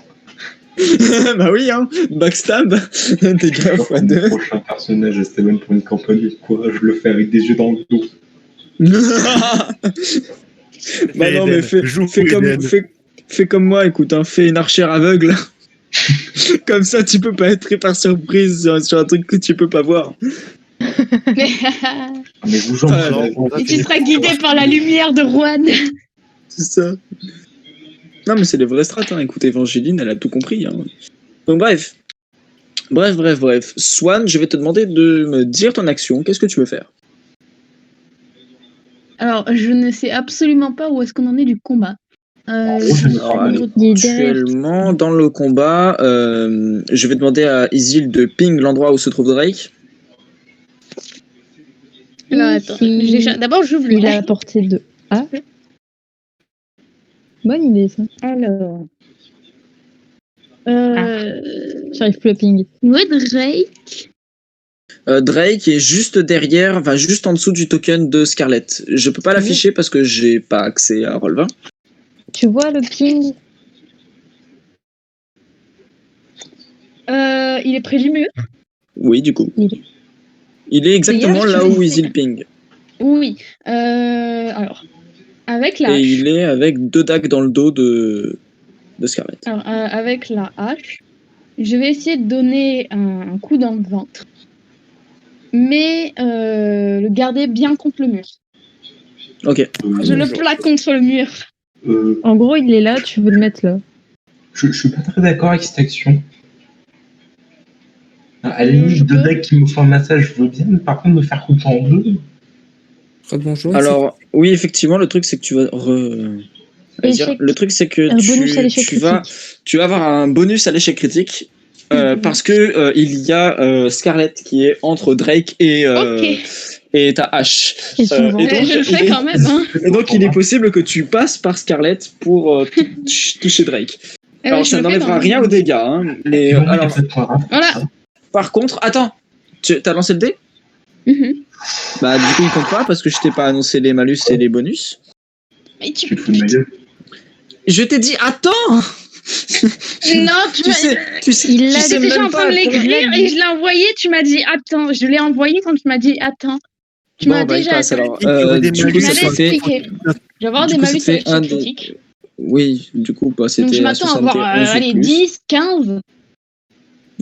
Bah oui, hein. Backstab. T'es gars
Le
x2.
prochain personnage, Esteban pour une campagne, quoi, je le fais avec des yeux dans le dos.
Bah non, mais fais comme moi, écoute, hein, fais une archère aveugle. Comme ça, tu peux pas être pris par surprise sur un truc que tu peux pas voir.
Mais vous j'en
Et tu seras guidé par la lumière de Juan.
C'est ça. Non, mais c'est les vrais strats, hein. Écoute, Evangeline, elle a tout compris. Hein. Donc, bref. Swan, je vais te demander de me dire ton action. Qu'est-ce que tu veux faire?
Alors, je ne sais absolument pas où est-ce qu'on en est du combat.
Alors, actuellement, dans le combat, je vais demander à Isil de ping l'endroit où se trouve Drake.
Alors, attends. D'abord, j'ouvre
Il a apporté 2. Ah. Bonne idée, ça.
Alors.
J'arrive plus à ping.
Ouais, Drake.
Drake est juste derrière, enfin juste en dessous du token de Scarlett. Je peux pas l'afficher parce que j'ai pas accès à Roll20.
Tu vois le ping?
Il est près du mur.
Oui, du coup. Il est exactement là où Isil ping.
Oui. Alors, avec la
Et
hache.
il est avec 2 dagues dans le dos de Scarlett.
Alors, avec la hache, je vais essayer de donner un coup dans le ventre. Mais le garder bien contre le mur.
Ok.
Je le plaque contre le mur.
En gros, il est là, tu veux le mettre là.
Je suis pas très d'accord avec cette action. À la limite, 2 decks qui me font un massage, je veux bien, mais par contre, me faire couper en 2.
Alors, oui, effectivement, le truc, c'est que tu vas... Le truc, c'est que tu vas avoir un bonus à l'échec critique. Parce que il y a Scarlett qui est entre Drake et ta hache.
Et donc, je le fais quand même. Hein.
Et donc il est possible que tu passes par Scarlett pour toucher Drake. Alors ça n'enlèvera rien aux dégâts. Hein, mais alors,
voilà.
Par contre, attends, t'as lancé le dé? Bah du coup il compte pas parce que je t'ai pas annoncé les malus et les bonus.
Mais tu
Je t'ai dit attends.
Non, tu sais, il l'a dit, j'étais en train de l'écrire et je l'ai envoyé, tu m'as dit attends, je l'ai envoyé quand tu m'as dit attends. Tu m'as déjà
du coup, ça fait...
Je vais avoir des malus avec critiques.
Oui, du coup, bah, c'était.
Donc je m'attends à avoir allez, 10, 15.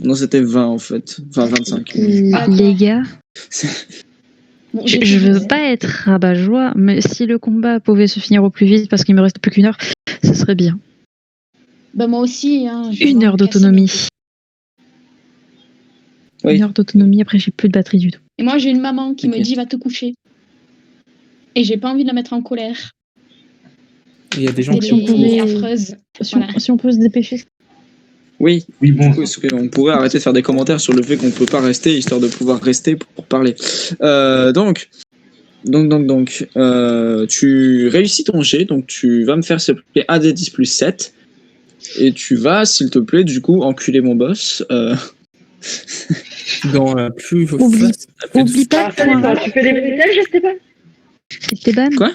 Non, c'était 20 en fait. Enfin 25.
Les gars, je veux pas être rabat-joie, mais si le combat pouvait se finir au plus vite parce qu'il me reste plus qu'une heure, ce serait bien.
Bah moi aussi. Hein,
1 heure d'autonomie. Oui. 1 heure d'autonomie, après j'ai plus de batterie du tout.
Et moi j'ai une maman qui me dit va te coucher. Et j'ai pas envie de la mettre en colère.
Il y a des gens
qui sont affreuses.
Si on peut se dépêcher.
Oui.
Oui, bon.
Du coup, est-ce qu'on pourrait arrêter de faire des commentaires sur le fait qu'on peut pas rester, histoire de pouvoir rester pour parler. Donc, tu réussis ton jet, donc tu vas me faire s'il te plaît un des 10 plus 7, et tu vas, s'il te plaît, du coup, enculer mon boss.
Dans la plus
Oublie pas le point raf.
Tu fais des bruitages, Esteban?
Esteban,
Quoi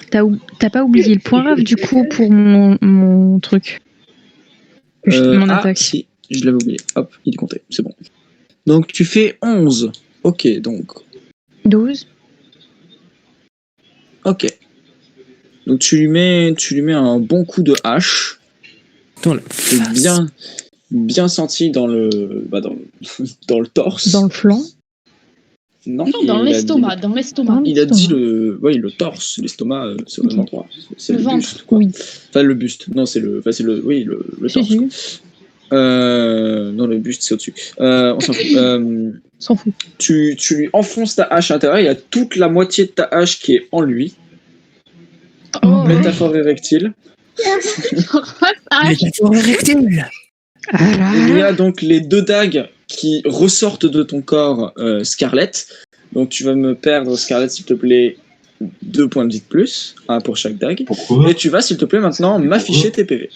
t'as pas oublié le point raf du coup pour mon truc. Mon attaque.
Si, je l'avais oublié. Hop, il comptait, c'est bon. Donc tu fais 11. Ok, donc.
12.
Ok. Donc tu lui mets un bon coup de hache.
Dans la
C'est bien senti dans le dans le torse.
Dans le flanc.
Non,
dans l'estomac, dans l'estomac.
Il a dit le torse, l'estomac, c'est au même endroit. C'est
Le
le
ventre.
buste, quoi.
Oui.
Enfin le buste. Non, c'est le torse.
Si.
Non, le buste c'est au-dessus. On s'en fout.
S'en fout.
Tu lui enfonces ta hache à l'intérieur, il y a toute la moitié de ta hache qui est en lui.
Oh,
Métaphore érectile.
métaphore érectile.
Il y a donc les 2 dagues qui ressortent de ton corps, Scarlett. Donc tu vas me perdre, Scarlett, s'il te plaît, 2 points de vie de plus, 1 pour chaque dague.
Pourquoi?
Et tu vas, s'il te plaît, maintenant m'afficher tes PV.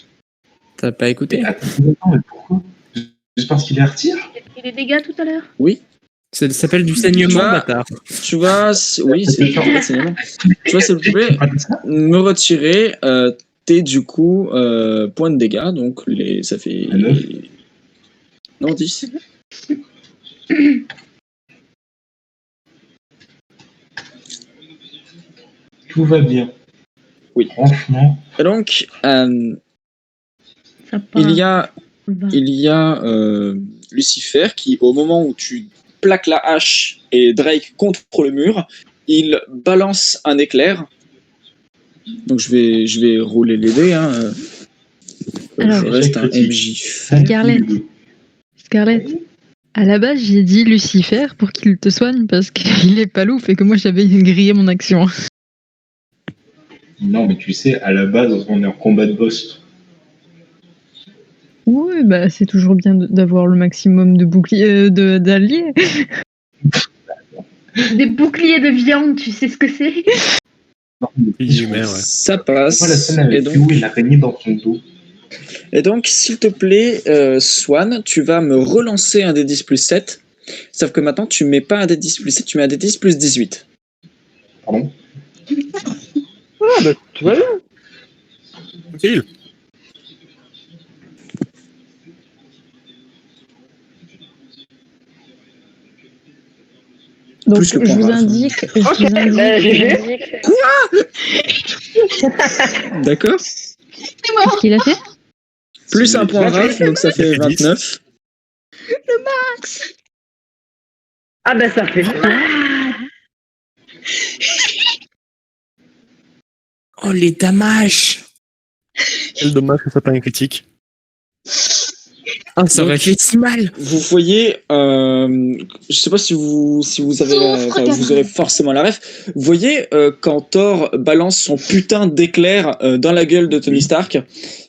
T'as pas écouté?
Mais pourquoi? Juste parce qu'il est retire?
Il y a des dégâts tout à l'heure.
Oui.
Ça s'appelle du saignement,
vas-
bâtard.
Tu vas, oui, c'est en fait, c'est énorme. Tu vas, s'il te plaît, me retirer tes, du coup, points de dégâts. Donc, ça fait...
9.
Non, 10.
Tout va bien.
Oui.
Franchement.
Et donc,
Ça part.
il y a Lucifer qui, au moment où tu plaques la hache et Drake contre le mur, il balance un éclair. Donc je vais rouler les dés. Hein.
Alors,
je reste un MJ.
Scarlett, à la base, j'ai dit Lucifer pour qu'il te soigne parce qu'il est pas louf et que moi j'avais grillé mon action.
Non, mais tu sais, à la base, on est en combat de boss.
Oui, bah c'est toujours bien d'avoir le maximum de boucliers, d'alliés.
Des boucliers de viande, tu sais ce que c'est?
Ça passe.
Moi, la scène avec Hugh et l'araignée dans son dos.
Et donc, s'il te plaît, Swan, tu vas me relancer un des 10 plus 7. Sauf que maintenant, tu mets pas un des 10 plus 7, tu mets un des 10 plus 18.
Pardon?
Ah, bah, tu vois bien.
Tranquille.
Donc
Plus le
je
point
vous
raf.
indique.
D'accord.
Qu'est-ce qu'il a fait?
Plus un point raf, donc ça fait 29.
Ah, bah, ça fait.
Oh, les damages.
Quel dommage que ça pas un critique.
Ah, ça aurait fait si mal.
Vous voyez, je sais pas si vous avez, vous aurez forcément la ref. Vous voyez quand Thor balance son putain d'éclair dans la gueule de Tony Stark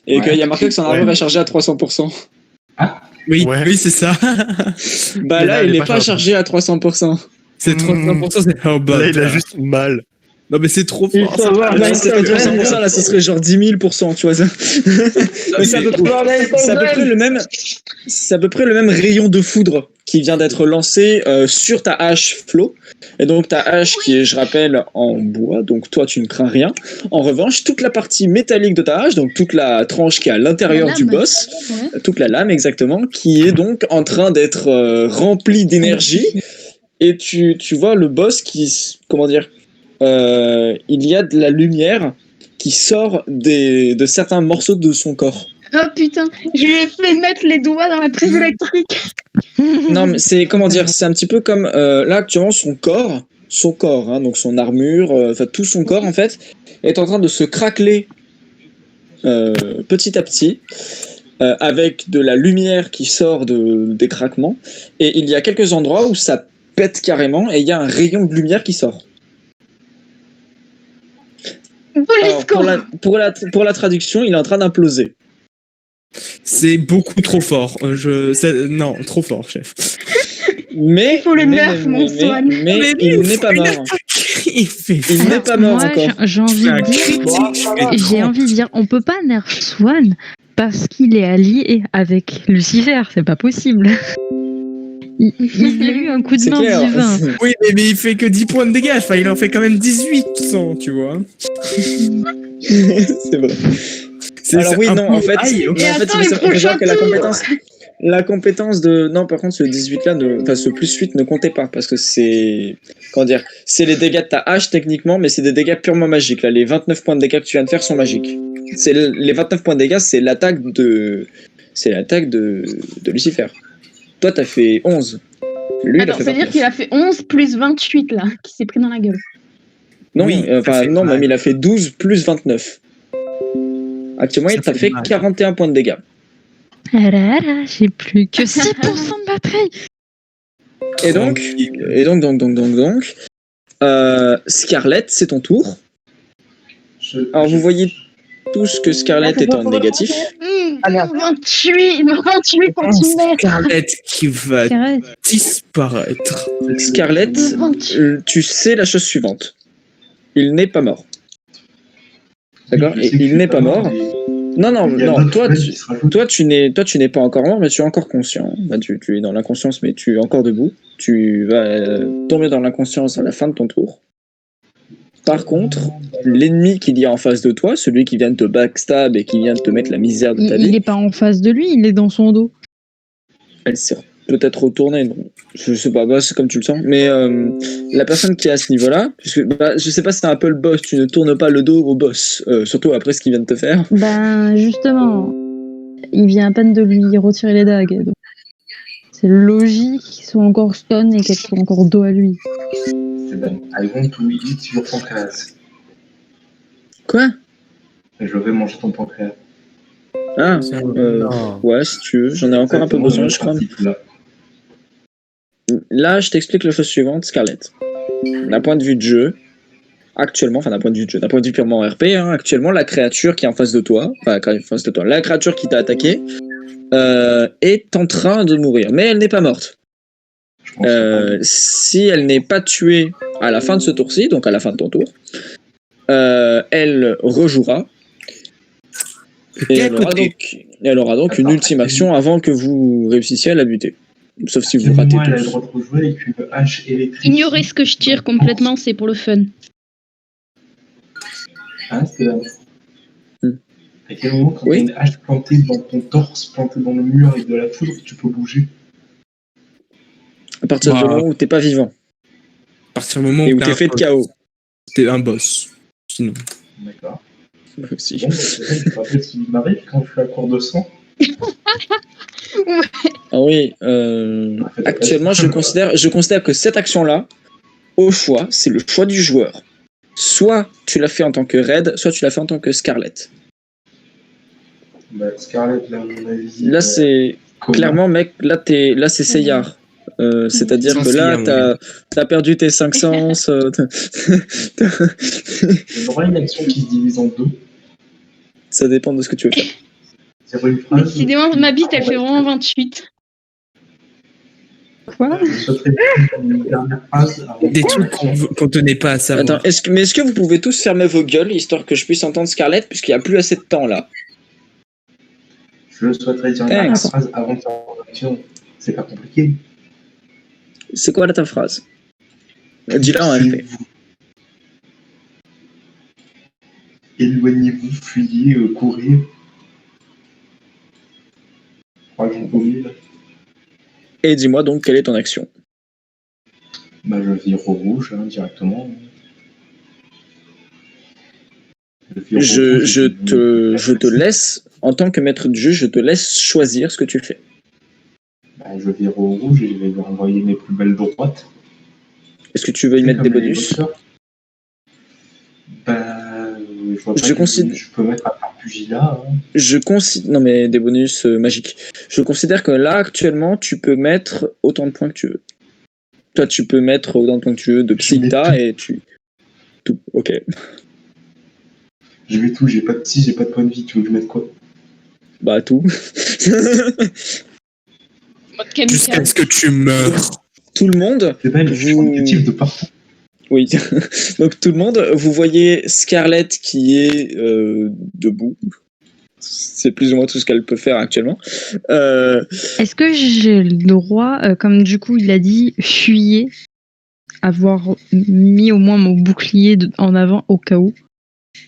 et qu'il y a marqué que son armure est chargée à 300%.
Oui,
Ouais.
oui, c'est ça.
Bah
Mais
là, il est pas chargé à 300%.
C'est 300%. C'est... Oh, bah,
Là, il a juste mal.
Non, mais c'est trop
Il
fort.
faut voir
Là, c'est pas 300%, là, ce serait genre 10 000%, tu vois. Mais c'est à peu près le même. C'est à peu près le même rayon de foudre qui vient d'être lancé sur ta hache Flo. Et donc ta hache qui est, je rappelle, en bois, donc toi tu ne crains rien. En revanche, toute la partie métallique de ta hache, donc toute la tranche qui est à l'intérieur du boss, toute la lame exactement, qui est donc en train d'être remplie d'énergie. Et tu vois le boss qui, comment dire, il y a de la lumière qui sort de certains morceaux de son corps.
Oh putain, je lui ai fait mettre les doigts dans la prise électrique.
Non, mais c'est, comment dire, c'est un petit peu comme là actuellement son corps, hein, donc son armure, enfin tout son corps en fait, est en train de se craqueler petit à petit, avec de la lumière qui sort des craquements, et il y a quelques endroits où ça pète carrément et il y a un rayon de lumière qui sort. Alors, pour la traduction, il est en train d'imploser.
C'est beaucoup trop fort. Non, trop fort, chef.
Mais
Il faut le nerf, mon Swan.
mais il n'est pas mort. Il n'est pas mort
Moi,
encore.
j'ai envie de dire, on peut pas nerf Swan parce qu'il est allié avec Lucifer, c'est pas possible. Il a eu un coup de
C'est
main
clair.
divin.
Oui, mais il fait que 10 points de dégâts. Enfin, il en fait quand même 1800, tu vois.
C'est vrai. Alors
C'est
oui,
un
non,
peu
en fait,
aïe, ok.
mais en fait,
attends,
il
les
faut savoir
prochains
que la compétence de, non, par contre, ce 18 là, enfin, ce plus 8 ne comptait pas parce que c'est, comment dire, c'est les dégâts de ta hache techniquement, mais c'est des dégâts purement magiques. Là, les 29 points de dégâts que tu viens de faire sont magiques. Les 29 points de dégâts, c'est l'attaque de Lucifer. Toi, t'as fait 11. Lui, il a
Attends,
fait
ça veut dire
29.
qu'il a fait 11 plus 28 là, qui s'est pris dans la gueule.
Non,
Oui, ça
enfin,
fait
non,
mal.
même il a fait 12 plus 29. Actuellement,
Ça
il t'a
fait
fait
mal.
41 points de dégâts.
Ah là là, j'ai plus que 6% de batterie.
Et donc, Scarlett, c'est ton tour. Alors, vous voyez tous que Scarlett est en négatif.
Ah, merde.
28
Oh,
cm.
Scarlett qui va
Carré.
disparaître.
Scarlett, tu sais la chose suivante. Il n'est pas mort. D'accord. Et il n'est pas mort. Non, toi, tu n'es pas encore mort, mais tu es encore conscient. Bah, tu es dans l'inconscience, mais tu es encore debout. Tu vas tomber dans l'inconscience à la fin de ton tour. Par contre, l'ennemi qu'il y a en face de toi, celui qui vient de te backstab et qui vient de te mettre la misère de ta
Il
vie,
est pas en face de lui, il est dans son dos.
elle s'est peut-être retournée. Non, je sais pas, bah, c'est comme tu le sens. Mais la personne qui est à ce niveau-là, puisque je sais pas si c'est un peu le boss, tu ne tournes pas le dos au boss, surtout après ce qu'il vient de te faire.
Ben justement, il vient à peine de lui retirer les dagues. Donc. C'est logique qu'il soit encore stun et qu'elle soit encore dos à lui.
C'est bon. I want to eat your pancréas.
Quoi?
Je vais manger ton pancréas.
Ah,
Non.
ouais, si tu veux, j'en ai encore un peu besoin, je crois.
Là.
Là, je t'explique la chose suivante, Scarlett. D'un point de vue de jeu, actuellement, enfin d'un point de vue de jeu, d'un point de vue purement RP, hein, actuellement, la créature qui est en face de toi, la créature qui t'a attaqué, est en train de mourir, mais elle n'est pas morte. Si elle n'est pas tuée à la fin de ce tour-ci, donc à la fin de ton tour, elle rejouera. Et elle aura donc une ultime action avant que vous réussissiez à la buter. Sauf si vous ratez
elle a le
tous.
droit de rejouer avec une hache électrique.
Ignorer ce que je tire complètement, c'est pour le fun.
Hein, c'est à quel moment, quand
Oui.
t'as une hache plantée dans ton torse, plantée dans le mur avec de la foudre, tu peux bouger?
À partir du moment où t'es pas vivant
À partir du moment
et où
t'es
t'es
un
fait de
boss.
chaos.
T'es un boss. Sinon.
D'accord.
Si.
Bon, c'est vrai, je me rappelle ce qui m'arrive quand je suis à court de sang.
Ah oui, actuellement je considère que cette action-là, au choix, c'est le choix du joueur. Soit tu l'as fait en tant que Red, soit tu l'as fait en tant que Scarlett.
Bah, Scarlett, là, à mon avis.
Là c'est
comment
clairement mec, là c'est Seyar. C'est-à-dire
Sans
que là
Seyar,
t'as perdu tes 5 sens.
Il y aura une action qui se divise en deux.
Ça dépend de ce que tu veux faire.
C'est une phrase.
Décidément, ma bite, elle fait vraiment 28.
Quoi?
Je souhaiterais une dernière phrase avant
Des trucs qu'on tenait pas à savoir.
Attends, est-ce que vous pouvez tous fermer vos gueules histoire que je puisse entendre Scarlett puisqu'il n'y a plus assez de temps là.
Je souhaiterais dire une dernière phrase avant de faire mon action. C'est pas compliqué.
C'est quoi là ta phrase? Dis-la en RP.
Éloignez-vous, fuyez, courez. Crois que j'en oublie là.
Et dis-moi donc quelle est ton action.
Bah, je vire au rouge hein, directement.
Je te laisse, en tant que maître de jeu, je te laisse choisir ce que tu fais.
Bah, je vire au rouge et je vais lui envoyer mes plus belles droites.
Est-ce que tu veux y mettre des bonus?
Bah, je vois pas je peux mettre un pugilat. Hein.
Non mais des bonus magiques. Je considère que là actuellement tu peux mettre autant de points que tu veux. Toi tu peux mettre autant de points que tu veux de Psitta et tu... Tout, ok.
Je mets tout, j'ai pas de points de vie, tu veux que je mette quoi?
Bah, tout.
Jusqu'à ce que tu meurs.
Tout le monde.
C'est pas une négative de partout.
Oui. Donc, tout le monde, vous voyez Scarlett qui est debout. C'est plus ou moins tout ce qu'elle peut faire actuellement.
Est-ce que j'ai le droit, comme du coup il a dit, fuyez, avoir mis au moins mon bouclier en avant au cas où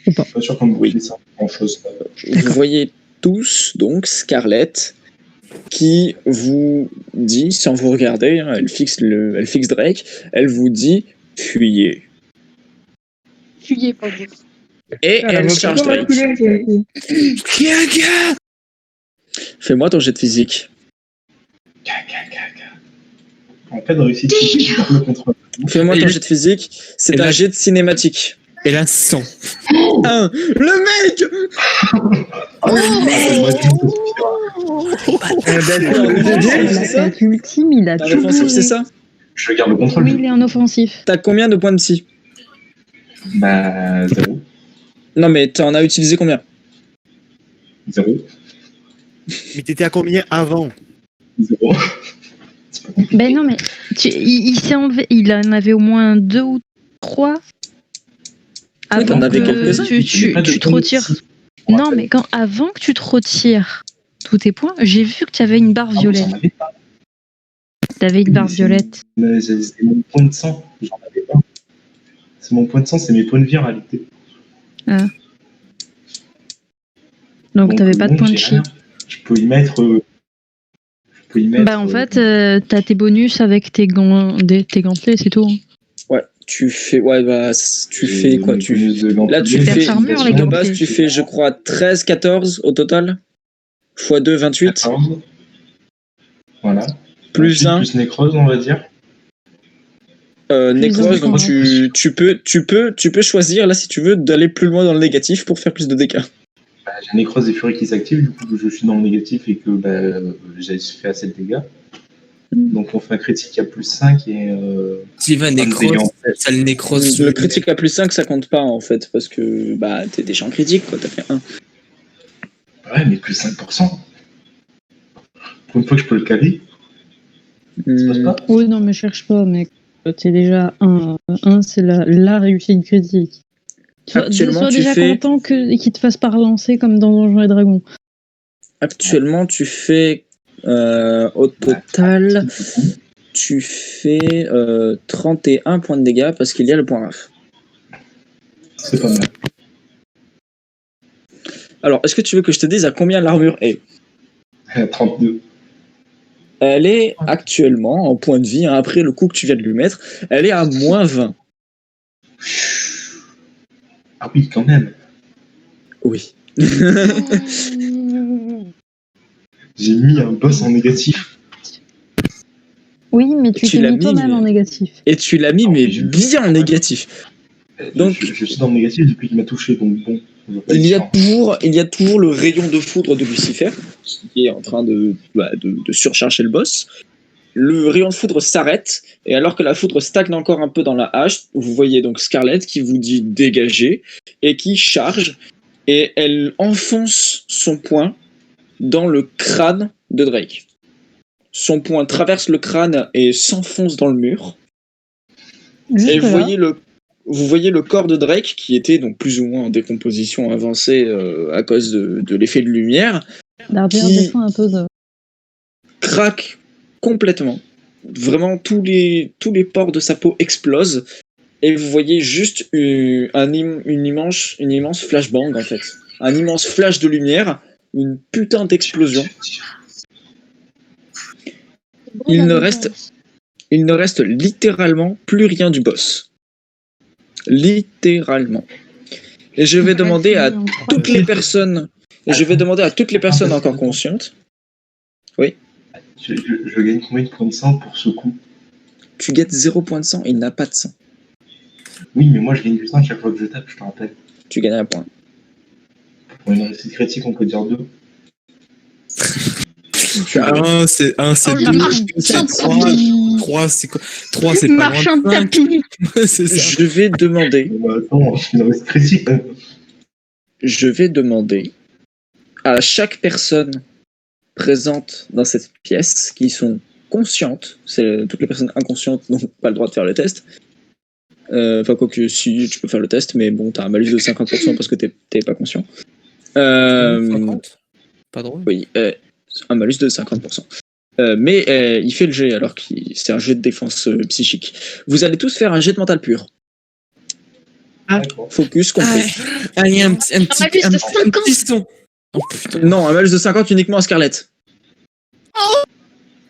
ou pas?
Pas sûr qu'on me fait ça grand chose.
Vous voyez tous, donc, Scarlett qui vous dit, sans vous regarder, hein, elle fixe Drake, elle vous dit fuyez.
Fuyez, pas vous.
Et elle charge Drake. Fais-moi ton jet de physique.
En cas de réussite critique, je le contrôle.
Fais-moi ton jet de physique. C'est un jet de cinématique.
Et là, 100.
Le mec
L'attaque ultime, il a
Un
tout
offensif,
bougé.
c'est ça?
Je garde le contrôle.
Oui, il est en offensif.
T'as combien de points de psy?
Bah, 0.
Non, mais t'en as utilisé combien?
0.
Mais t'étais à combien avant?
0.
Ben non, mais il s'est enlevé. Il en avait au moins 2 ou 3.
Oui, t'en avais quelques-uns.
tu te retires. Non, mais avant que tu te retires tous tes points, j'ai vu que tu avais une barre violette. T'avais une barre violette.
C'est mon point de sang. J'en avais pas. C'est mon point de sang, c'est mes points de vie en réalité.
Ah. Donc t'avais pas de point de chi.
Je peux y mettre.
Bah en fait, t'as tes bonus avec tes gantelets, c'est tout. Hein.
Ouais, tu fais. Ouais, bah, tu fais quoi? Là, tu fais.
Armure, les
De
gantelets.
base, tu fais, je crois, 13, 14 au total. x2, 28.
14. Voilà.
Plus 1.
Plus nécrose, on va dire.
Nécrose, donc tu peux choisir, là, si tu veux, d'aller plus loin dans le négatif pour faire plus de dégâts.
Bah, j'ai nécrose et furie qui s'active, du coup je suis dans le négatif et que j'ai fait assez de dégâts. Donc on fait un critique à plus 5 et.
S'il va nécrose, ça le nécrose.
Le critique à plus 5, ça compte pas en fait, parce que bah t'es déjà en critique, quoi, t'as fait 1.
Ouais, mais plus 5%. Pour une fois que je peux le caler. Ça se passe pas?
Oui, non, mais cherche pas, mec. T'es déjà 1. 1, c'est la réussite critique.
Actuellement,
sois déjà content qu'il te fasse pas relancer comme dans Donjons et Dragons.
Actuellement, tu fais au total, tu fais 31 points de dégâts parce qu'il y a le point raf.
C'est pas mal.
Alors, est-ce que tu veux que je te dise à combien l'armure est?
32.
Elle est actuellement, en point de vie, hein, après le coup que tu viens de lui mettre, elle est à moins 20.
Ah oui, quand même.
Oui.
J'ai mis un boss en négatif.
Oui, mais tu t'es
l'as
mis toi-même
mais-
en négatif.
Et tu l'as mis, mais bien en négatif. Donc-
Je suis dans le négatif depuis qu'il m'a touché, donc bon.
Il y a toujours le rayon de foudre de Lucifer qui est en train de surcharger le boss. Le rayon de foudre s'arrête et alors que la foudre stagne encore un peu dans la hache, vous voyez donc Scarlett qui vous dit dégager et qui charge et elle enfonce son poing dans le crâne de Drake. Son poing traverse le crâne et s'enfonce dans le mur. Et vous voyez le corps de Drake, qui était donc plus ou moins en décomposition avancée à cause de l'effet de lumière,
Dardier
qui-
descend un peu de...
craque complètement. Vraiment, tous les pores de sa peau explosent. Et vous voyez juste une immense flashbang, en fait. Un immense flash de lumière, une putain d'explosion. Il ne reste littéralement plus rien du boss. Littéralement. Et je vais demander à toutes les personnes encore conscientes.
Je gagne combien de points de sang pour ce coup?
Tu gagnes 0 points de sang, il n'a pas de sang.
Oui, mais moi je gagne du sang à chaque fois que je tape, je te rappelle.
Tu gagnes un point.
Pour une réussite critique, on peut dire 2.
C'est
Oh,
deux,
la marche
c'est
en
3,
tapis.
3 c'est quoi? 3 c'est pas
Marche
loin
en
de 5.
tapis.
C'est ça.
Je vais demander
Attends, je fais une réussite critique.
je vais demander à chaque personne présente dans cette pièce qui sont conscientes. Toutes les personnes inconscientes n'ont pas le droit de faire le test. Enfin, quoique si, tu peux faire le test, mais bon, t'as un malus de 50% parce que t'es pas conscient.
50 Pas drôle.
Oui, un malus de 50%. Mais il fait le jet, alors que c'est un jet de défense psychique. Vous allez tous faire un jet de mental pur. Focus compris.
Allez, un petit son. Oh, putain.
Non, un malus de 50 uniquement à Scarlett.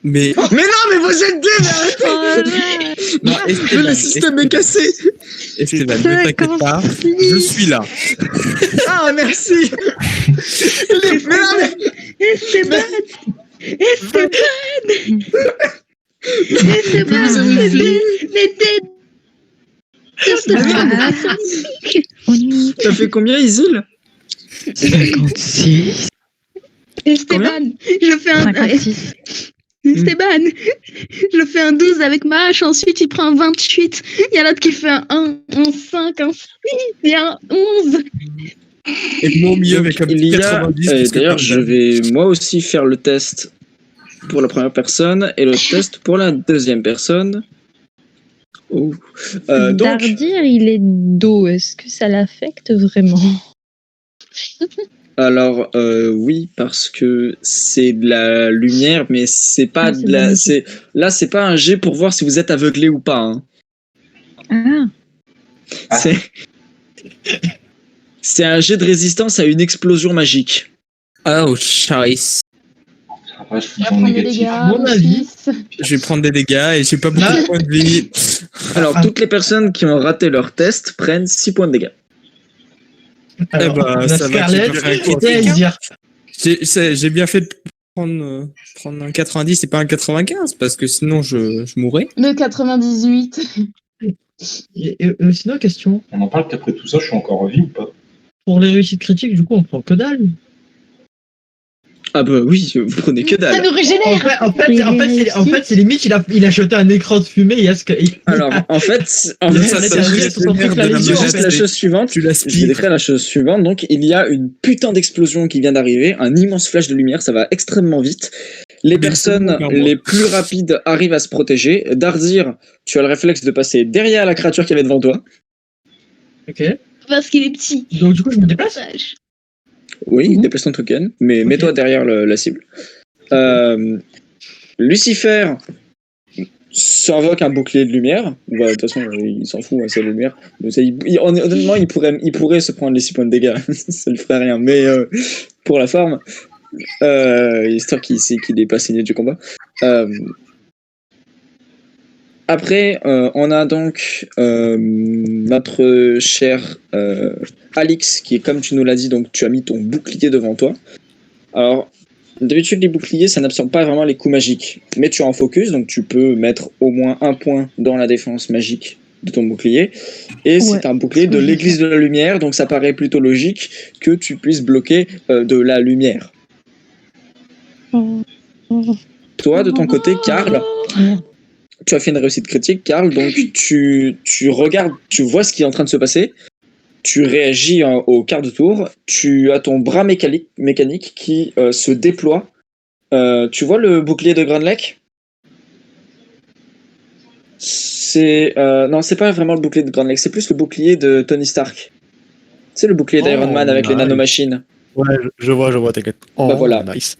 Mais
non, mais vous êtes deux, mais arrêtez.
non, Esteban,
le système est cassé.
Esteban, ne t'inquiète pas, je suis là.
Ah, merci. Mais non, mais...
Esteban,
T'as fait combien, Isil?
56.
Esteban, je fais un...
56.
Esteban, je fais un 12 avec ma hache, ensuite il prend un 28, il y a l'autre qui fait un 1, un 5, un 6, il y a un 11.
Et moi au milieu avec un
Il
petit
y a...
90.
D'ailleurs, je vais moi aussi faire le test pour la première personne et le test pour la deuxième personne. Oh. Donc...
Dardir, il est dos. Est-ce que ça l'affecte vraiment?
Alors oui, parce que c'est de la lumière, mais c'est pas de la. Là, c'est pas un jet pour voir si vous êtes aveuglé ou pas. Hein.
Ah.
C'est un jet de résistance à une explosion magique.
Oh, Charis.
Après, je suis en négatif.
À mon avis,
Je vais prendre des dégâts et j'ai pas beaucoup de points de vie.
Alors, toutes les personnes qui ont raté leur test prennent 6 points de dégâts.
alors,
bah, ça va,
Scarlett
tu peux faire un
était à
critique, hein.
dire.
J'ai bien fait de prendre un 90 et pas un 95 parce que sinon je mourrais.
Le 98.
Sinon, question.
On en parle qu'après tout ça, je suis encore en vie ou pas?
Pour les réussites critiques, du coup, on prend que dalle.
Ah bah oui, vous prenez que
Ça
dalle.
nous régénère.
En fait, c'est limite, il a jeté un écran de fumée. Il y a ce que.
Alors, en fait,
Ça, ça
c'est
sur son truc,
la
de la
vision,
juste
menace,
la chose suivante.
tu
Je vais
l'aspires.
décrire la chose suivante. Donc, il y a une putain d'explosion qui vient d'arriver, un immense flash de lumière, ça va extrêmement vite. Les personnes les plus rapides arrivent à se protéger. Dardir, tu as le réflexe de passer derrière la créature qui avait devant toi.
Ok.
Parce qu'il est petit.
Donc, du coup, je me déplace.
Oui, déplace ton token, mais
Ok.
mets-toi derrière la cible. Lucifer s'invoque un bouclier de lumière. Bah, de toute façon, il s'en fout, c'est la lumière. Donc, honnêtement, il pourrait se prendre les 6 points de dégâts. Ça lui ferait rien. Mais pour la forme, histoire qu'il n'est pas saigné du combat. Après, on a donc notre cher Alix, qui est comme tu nous l'as dit, donc tu as mis ton bouclier devant toi. Alors, d'habitude, les boucliers, ça n'absorbe pas vraiment les coups magiques. Mais tu es en focus, donc tu peux mettre au moins un point dans la défense magique de ton bouclier. Et c'est un bouclier de l'église de la lumière, donc ça paraît plutôt logique que tu puisses bloquer de la lumière. Toi, de ton côté, Karl, tu as fait une réussite critique, Karl, donc tu regardes, tu vois ce qui est en train de se passer, tu réagis au quart de tour, tu as ton bras mécanique qui se déploie. Tu vois le bouclier de Grand Lake ? Non, c'est pas vraiment le bouclier de Grand Lake, c'est plus le bouclier de Tony Stark. C'est le bouclier d'Iron Man avec les nanomachines.
Ouais, je vois, t'inquiète. Oh,
Bah voilà.
Nice.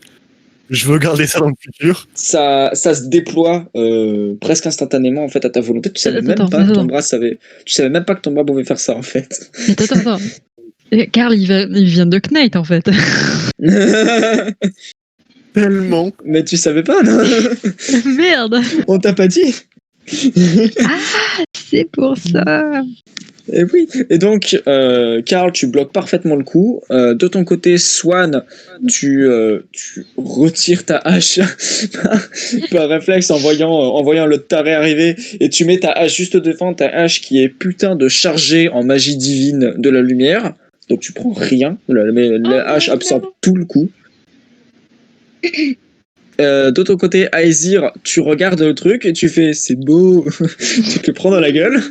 Je veux garder ça dans le futur.
Ça se déploie presque instantanément en fait à ta volonté. Tu savais même pas que ton bras Tu savais même pas que ton bras pouvait faire ça en fait.
Attends. Karl, il vient de Knight en fait.
Tellement.
Mais tu savais pas, non?
Merde.
On t'a pas dit.
C'est pour ça.
Et oui. Et donc, Karl, tu bloques parfaitement le coup. De ton côté, Swan, tu retires ta hache par réflexe en voyant le taré arriver, et tu mets ta hache juste devant ta hache qui est putain de chargée en magie divine de la lumière. Donc tu prends rien. La hache absorbe tout le coup. De ton côté, Aesir, tu regardes le truc et tu fais c'est beau, tu te le prends dans la gueule.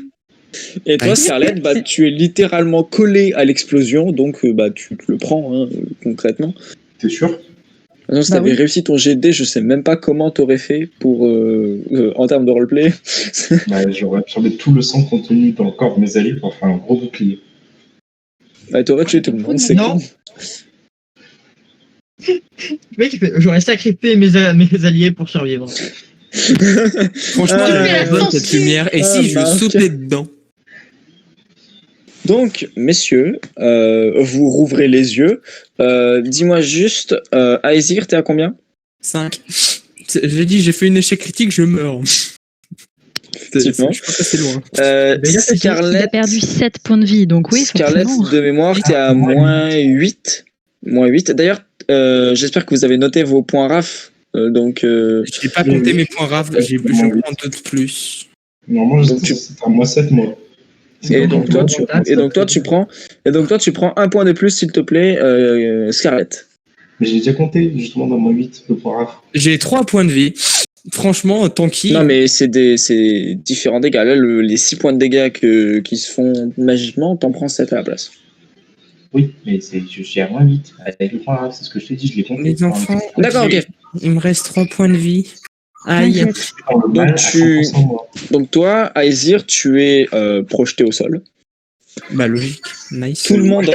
Et toi, Scarlett, tu es littéralement collé à l'explosion, donc tu te le prends concrètement.
T'es sûr?
Non, si t'avais réussi ton GD, je sais même pas comment t'aurais fait pour en termes de roleplay.
Bah, j'aurais absorbé tout le sang contenu dans le corps de mes alliés pour faire un gros bouclier.
Bah, t'aurais tué tout le monde, c'est
Non.
con.
Le mec, il fait, j'aurais sacrifié mes alliés pour survivre.
Franchement,
fais la
bonne cette
censure.
lumière. Et si je sautais dedans?
Donc, messieurs, vous rouvrez les yeux. Dis-moi juste, Aesir, t'es à combien?
5. J'ai dit, j'ai fait une échec critique, je meurs.
Effectivement.
Je suis pas passé loin.
Il a
Scarlett,
perdu 7 points de vie, donc oui,
Scarlett,
forcément.
de mémoire, t'es à moins 8. Moins 8. D'ailleurs, j'espère que vous avez noté vos points RAF. Donc,
Je n'ai pas compté mes points RAF, je prends 2 de plus.
Normalement,
Donc,
c'est à moi 7, moi.
et donc toi, tu prends un point de plus, s'il te plaît, Scarlett.
Mais j'ai déjà compté, justement, dans mon 8, le point RAF.
J'ai 3 points de vie. Franchement, Tanky.
Non, mais c'est différents dégâts. Là, les 6 points de dégâts qui se font magiquement, t'en prends 7 à la place.
Oui, mais je suis à moins 8. Avec le point RAF, c'est ce que je t'ai dit, je l'ai compté.
Les enfants.
D'accord, ok.
Il me reste 3 points de vie. Aïe.
Donc toi, Aesir, tu es projeté au sol.
Bah logique. Nice.
Tout le monde,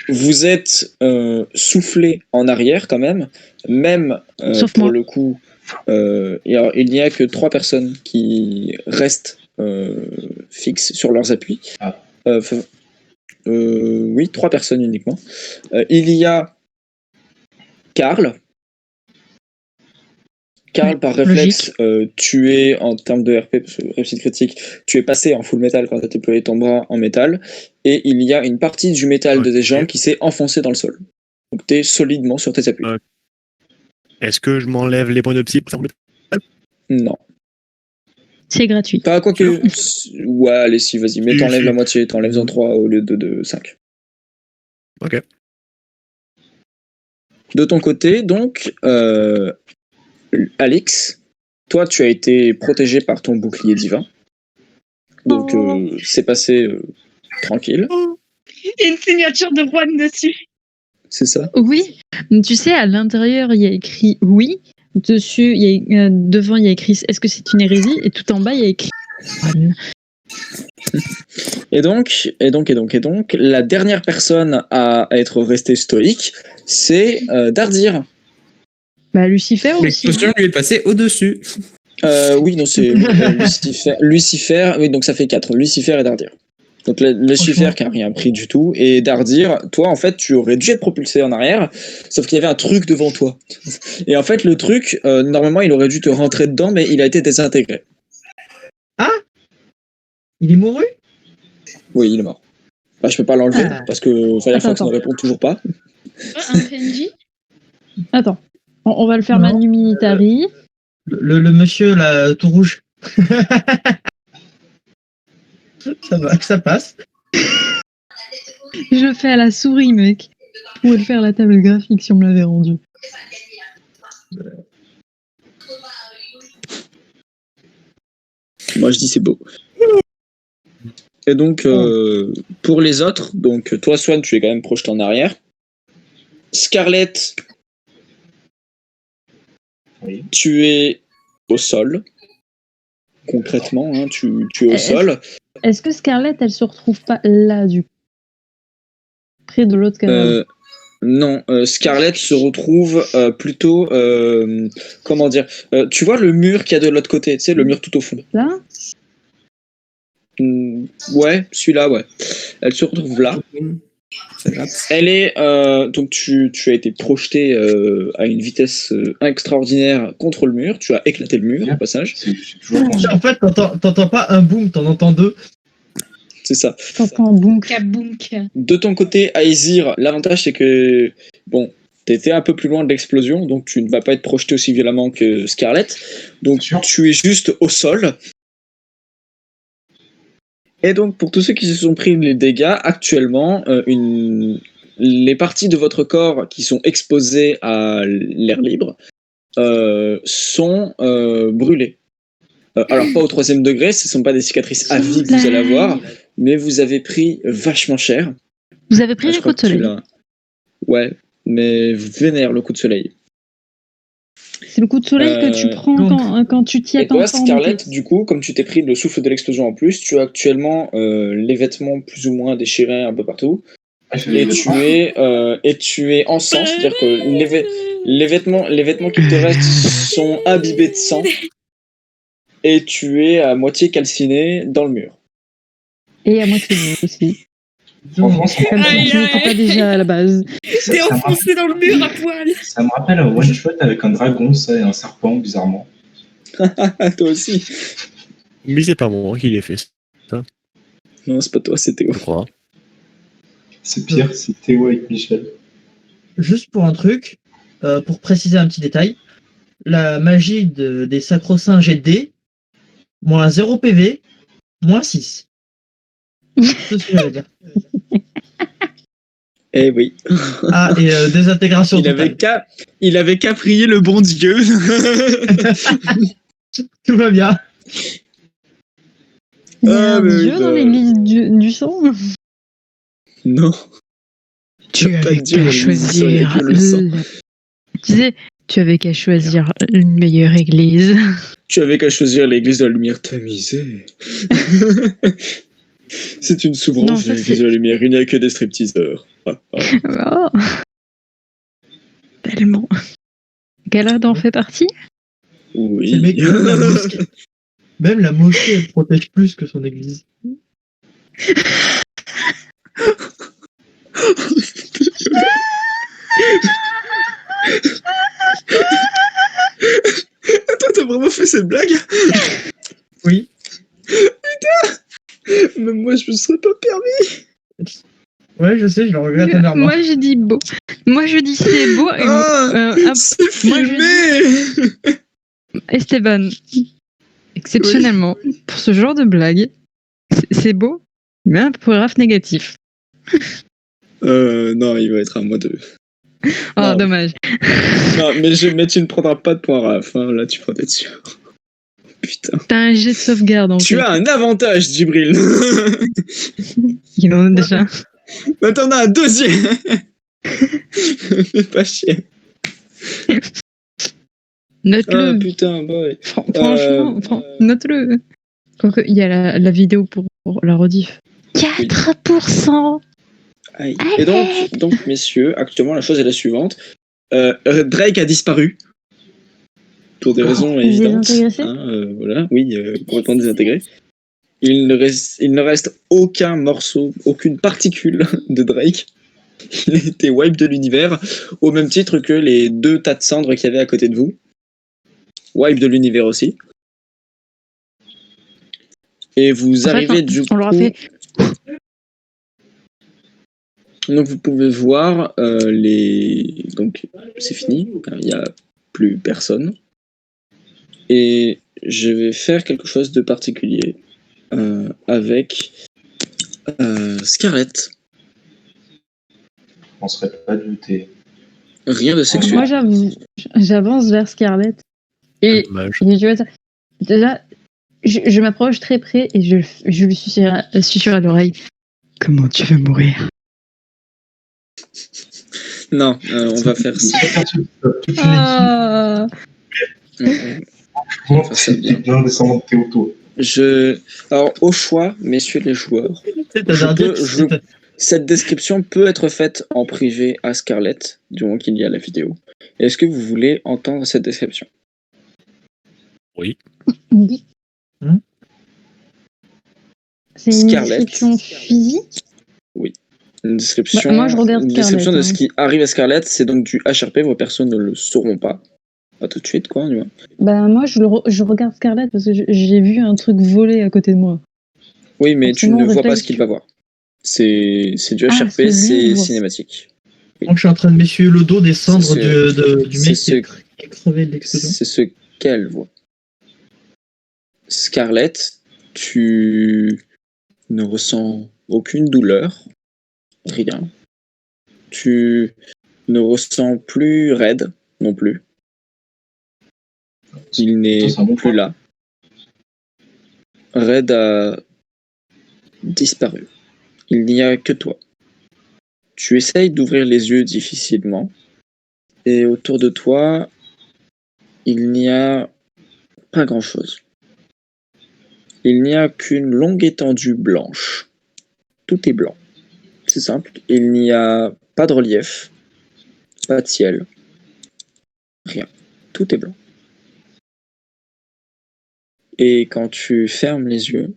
vous êtes soufflé en arrière quand même. Même
Sauf
pour
moi.
le coup, il n'y a que 3 personnes qui restent fixes sur leurs appuis.
Ah.
Oui, 3 personnes uniquement. Il y a Karl. Karl, par réflexe, tu es, en termes de RP, parce que réussite critique, tu es passé en full métal quand tu as déployé ton bras en métal, et il y a une partie du métal de tes jambes qui s'est enfoncée dans le sol. Donc tu es solidement sur tes appuis.
Est-ce que je m'enlève les points de psy pour ça?
Non.
C'est gratuit.
Pas quoi que... Ouais, allez, si, vas-y, mais t'enlèves la moitié, t'enlèves-en 3 au lieu de 5.
Ok.
De ton côté, donc, Alix, toi, tu as été protégé par ton bouclier divin. Donc, c'est passé tranquille.
Il y a une signature de Juan dessus.
C'est ça?
Oui. Tu sais, à l'intérieur, il y a écrit oui. Dessus, devant, il y a écrit est-ce que c'est une hérésie? Et tout en bas, il y a écrit Juan.
Et donc, la dernière personne à être restée stoïque, c'est Dardir.
Bah, Lucifer aussi.
L'explosion lui est passée au-dessus.
Oui, non, c'est Lucifer, oui, donc ça fait 4. Lucifer et Dardir. Donc Lucifer qui a rien pris du tout, et Dardir, toi, en fait, tu aurais dû être propulsé en arrière, sauf qu'il y avait un truc devant toi. Et en fait, le truc, normalement, il aurait dû te rentrer dedans, mais il a été désintégré.
Ah? Il est mouru?
Oui, il est mort. Bah, je peux pas l'enlever, parce que Firefox ne répond toujours pas.
Un PNJ.
Attends. On va le faire Manu Militari.
Le monsieur, là, tout rouge. Ça va, ça passe.
Je fais à la souris, mec. Je pourrais le faire à la table graphique si on me l'avait rendu.
Moi, je dis c'est beau. Et donc, pour les autres, donc toi, Swan, tu es quand même projeté en arrière. Scarlett,
Oui.
tu es au sol. Concrètement, hein, tu es au sol.
Est-ce que Scarlett, elle se retrouve pas là, du coup, près de l'autre cadavre?
Non, Scarlett se retrouve plutôt, comment dire, tu vois le mur qu'il y a de l'autre côté, tu sais, le mur tout au fond.
Là?
Ouais, celui-là, ouais. Elle se retrouve là. Elle est, donc tu as été projeté à une vitesse extraordinaire contre le mur. Tu as éclaté le mur au passage.
En fait, t'entends pas un boom, t'en entends 2.
C'est ça.
T'entends un bounk.
Kabounk.
De ton côté, Aesir, l'avantage c'est que bon, t'étais un peu plus loin de l'explosion, donc tu ne vas pas être projeté aussi violemment que Scarlett. Donc tu es juste au sol. Et donc pour tous ceux qui se sont pris les dégâts, actuellement, les parties de votre corps qui sont exposées à l'air libre sont brûlées. Alors pas au 3e degré, ce ne sont pas des cicatrices à vie que vous allez avoir, mais vous avez pris vachement cher.
Vous avez pris les coups de soleil.
Ouais, mais vénère le coup de soleil.
C'est le coup de soleil que tu prends quand tu t'y
Et
attends
toi,
pas.
Scarlett, du coup, comme tu t'es pris le souffle de l'explosion en plus, tu as actuellement les vêtements plus ou moins déchirés un peu partout. Et tu es en sang, c'est-à-dire que les vêtements qui te restent sont imbibés de sang. Et tu es à moitié calciné dans le mur.
Et à moitié nu aussi.
Franchement,
Comme si tu n'étais pas déjà à la base.
T'es enfoncé dans le mur à poil.
Ça me rappelle un one-shot avec un dragon, ça, et un serpent, bizarrement.
Toi aussi.
Mais c'est pas moi qui l'ai fait.
Non, c'est pas toi, c'est Théo.
Je crois.
C'est pire, c'est Théo avec Michel.
Juste pour un truc, pour préciser un petit détail, la magie des sacro-saints jet de dés, moins 0 PV, moins 6. C'est ce que j'allais dire.
Eh oui.
Ah, et désintégration totale.
Il avait qu'à prier le bon Dieu.
Tout va bien.
Il y a un
mais
dieu dans l'église du sang.
Non.
Tu
pas
avais
de Dieu,
qu'à
mais
choisir.
le sang.
Tu disais, tu avais qu'à choisir une meilleure église.
Tu avais qu'à choisir l'église de la lumière tamisée. C'est une
Non,
sous-branche
ça,
de l'église de la lumière, il n'y a que des stripteaseurs.
Oh. Tellement. Galad en fait partie?
Oui.
C'est le mec, même la mosquée, elle protège plus que son église.
Attends, t'as vraiment fait cette blague?
Oui.
Putain! Même moi, je me serais pas permis.
Ouais, je sais, je le regrette amèrement.
Moi je dis beau. Moi je dis c'est beau. Et
C'est
moi,
filmé!
Esteban, exceptionnellement, pour ce genre de blague, c'est beau, mais un paragraphe négatif.
Non, il va être à moi de...
Oh,
Non.
dommage.
Non, mais tu ne prendras pas de point Raph, hein, là tu peux en être sûr. Putain.
T'as un jet de sauvegarde en
Tu
fait.
as un avantage, Djibril.
Il en a déjà.
Mais t'en as un deuxième. Fais pas chier.
Note-le.
Ah putain, boy.
Franchement, note-le. Quoique, il y a la vidéo pour la rediff. 4%.
Aïe. Et donc, messieurs, actuellement, la chose est la suivante. Drake a disparu. Pour des raisons évidentes. Hein, voilà, oui, complètement désintégré. Il ne reste aucun morceau, aucune particule de Drake. Il a été wipe de l'univers, au même titre que les 2 tas de cendres qu'il y avait à côté de vous. Wipe de l'univers aussi. Et vous arrivez du coup...
On l'aura fait.
Donc vous pouvez voir donc c'est fini, il n'y a plus personne. Et je vais faire quelque chose de particulier avec Scarlett.
On serait pas douté.
Rien de sexuel.
Moi, j'avance vers Scarlett. Et tu vois ça. Déjà, je m'approche très près et je lui susurre à l'oreille.
Comment tu veux mourir?
Non, on va faire ça.
Ah.
Alors, au choix, messieurs les joueurs, cette description peut être faite en privé à Scarlett, du moment qu'il y a la vidéo. Est-ce que vous voulez entendre cette description?
Oui.
C'est une description physique?
Oui. Une description,
moi, je regarde
une description de
Scarlett,
ce qui arrive à Scarlett, c'est donc du HRP, vos personnes ne le sauront pas. Pas tout de suite, quoi. Tu vois.
Bah, moi, je regarde Scarlett parce que j'ai vu un truc voler à côté de moi.
Oui, mais
Forcément,
tu ne vois pas ce qu'il va voir. C'est du HRP, c'est cinématique. Oui.
Donc, je suis en train de m'essuyer le dos des cendres du mec qui est crevé de l'explosion.
C'est ce qu'elle voit. Scarlett, tu ne ressens aucune douleur, rien. Tu ne ressens plus Red non plus. Il n'est plus là. Red a disparu. Il n'y a que toi. Tu essayes d'ouvrir les yeux difficilement, et autour de toi, il n'y a pas grand-chose. Il n'y a qu'une longue étendue blanche. Tout est blanc. C'est simple. Il n'y a pas de relief, pas de ciel, rien. Tout est blanc. Et quand tu fermes les yeux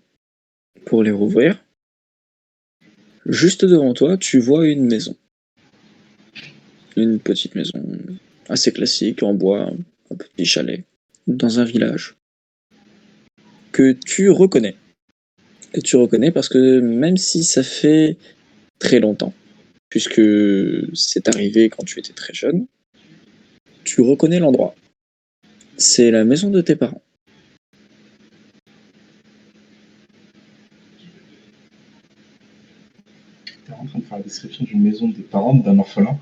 pour les rouvrir, juste devant toi, tu vois une maison. Une petite maison assez classique, en bois, un petit chalet, dans un village. Que tu reconnais. Que tu reconnais parce que même si ça fait très longtemps, puisque c'est arrivé quand tu étais très jeune, tu reconnais l'endroit. C'est la maison de tes parents.
T'es en train de faire la description d'une maison des parents d'un orphelin.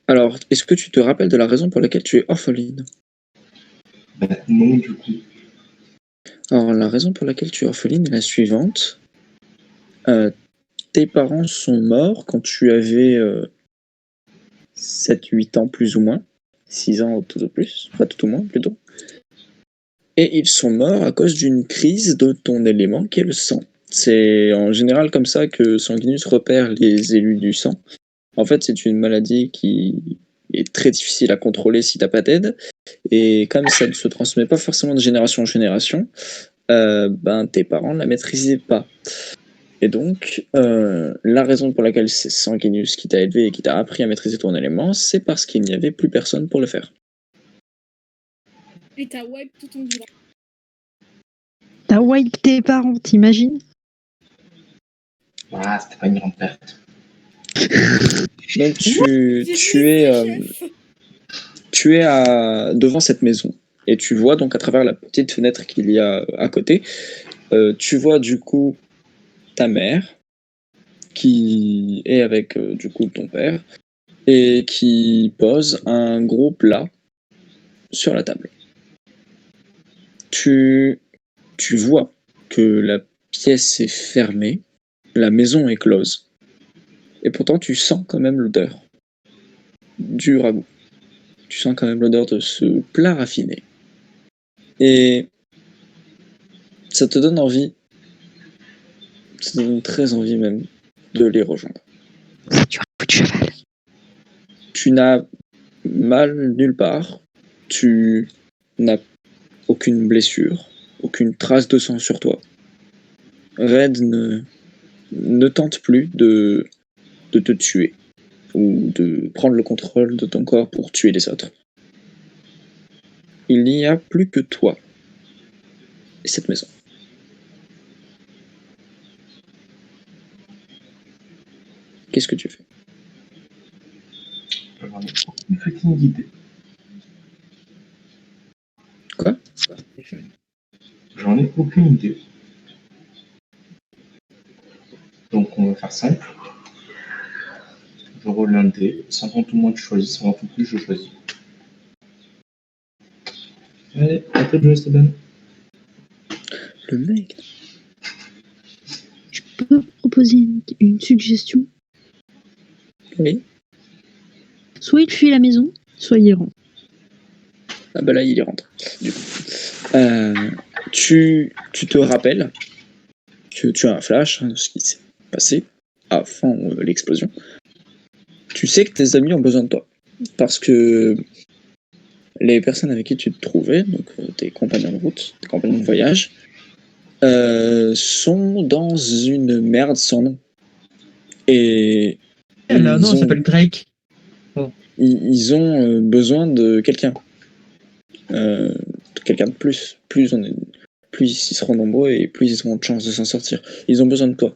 Alors, est-ce que tu te rappelles de la raison pour laquelle tu es orpheline?
Non, du coup.
Alors, la raison pour laquelle tu es orpheline est la suivante. Tes parents sont morts quand tu avais 7-8 ans plus ou moins. 6 ans tout au plus, enfin tout au moins plutôt. Et ils sont morts à cause d'une crise de ton élément qui est le sang. C'est en général comme ça que Sanguinus repère les élus du sang. En fait, c'est une maladie qui est très difficile à contrôler si t'as pas d'aide. Et comme ça ne se transmet pas forcément de génération en génération, tes parents ne la maîtrisaient pas. Et donc, la raison pour laquelle c'est Sanguinus qui t'a élevé et qui t'a appris à maîtriser ton élément, c'est parce qu'il n'y avait plus personne pour le faire.
Et t'as wipe tout ton village.
T'as wipe tes parents, t'imagines?
Ah, c'était pas une grande perte.
Donc tu es devant cette maison et tu vois donc à travers la petite fenêtre qu'il y a à côté, tu vois du coup ta mère qui est avec du coup ton père et qui pose un gros plat sur la table. Tu vois que la pièce est fermée, la maison est close. Et pourtant, tu sens quand même l'odeur du ragoût. Tu sens quand même l'odeur de ce plat raffiné. Et ça te donne envie, ça te donne très envie même, de les rejoindre.
C'est du ragoût de cheval.
Tu n'as mal nulle part. Tu n'as aucune blessure, aucune trace de sang sur toi. Red ne tente plus de te tuer ou de prendre le contrôle de ton corps pour tuer les autres. Il n'y a plus que toi et cette maison. Qu'est-ce que tu fais?
Une fucking idée.
Quoi?
J'en ai aucune idée. Donc on va faire simple. Je roule un dé. 50 ou moins tu choisis, 50 ou plus je choisis. Allez, à toi de jouer Esteban.
Le mec.
Je peux proposer une suggestion?
Oui.
Soit il fuit la maison, soit il y rentre.
Ah bah là il y rentre. Du coup. Tu te rappelles que tu as un flash de ce qui s'est passé avant l'explosion. Tu sais que tes amis ont besoin de toi. Parce que les personnes avec qui tu te trouvais, donc tes compagnons de route, tes compagnons de voyage, sont dans une merde sans nom. Et
Là, non, ça s'appelle Drake. Oh.
Ils ont besoin de quelqu'un. Quelqu'un de plus. Plus ils seront nombreux et plus ils auront de chances de s'en sortir. Ils ont besoin de toi.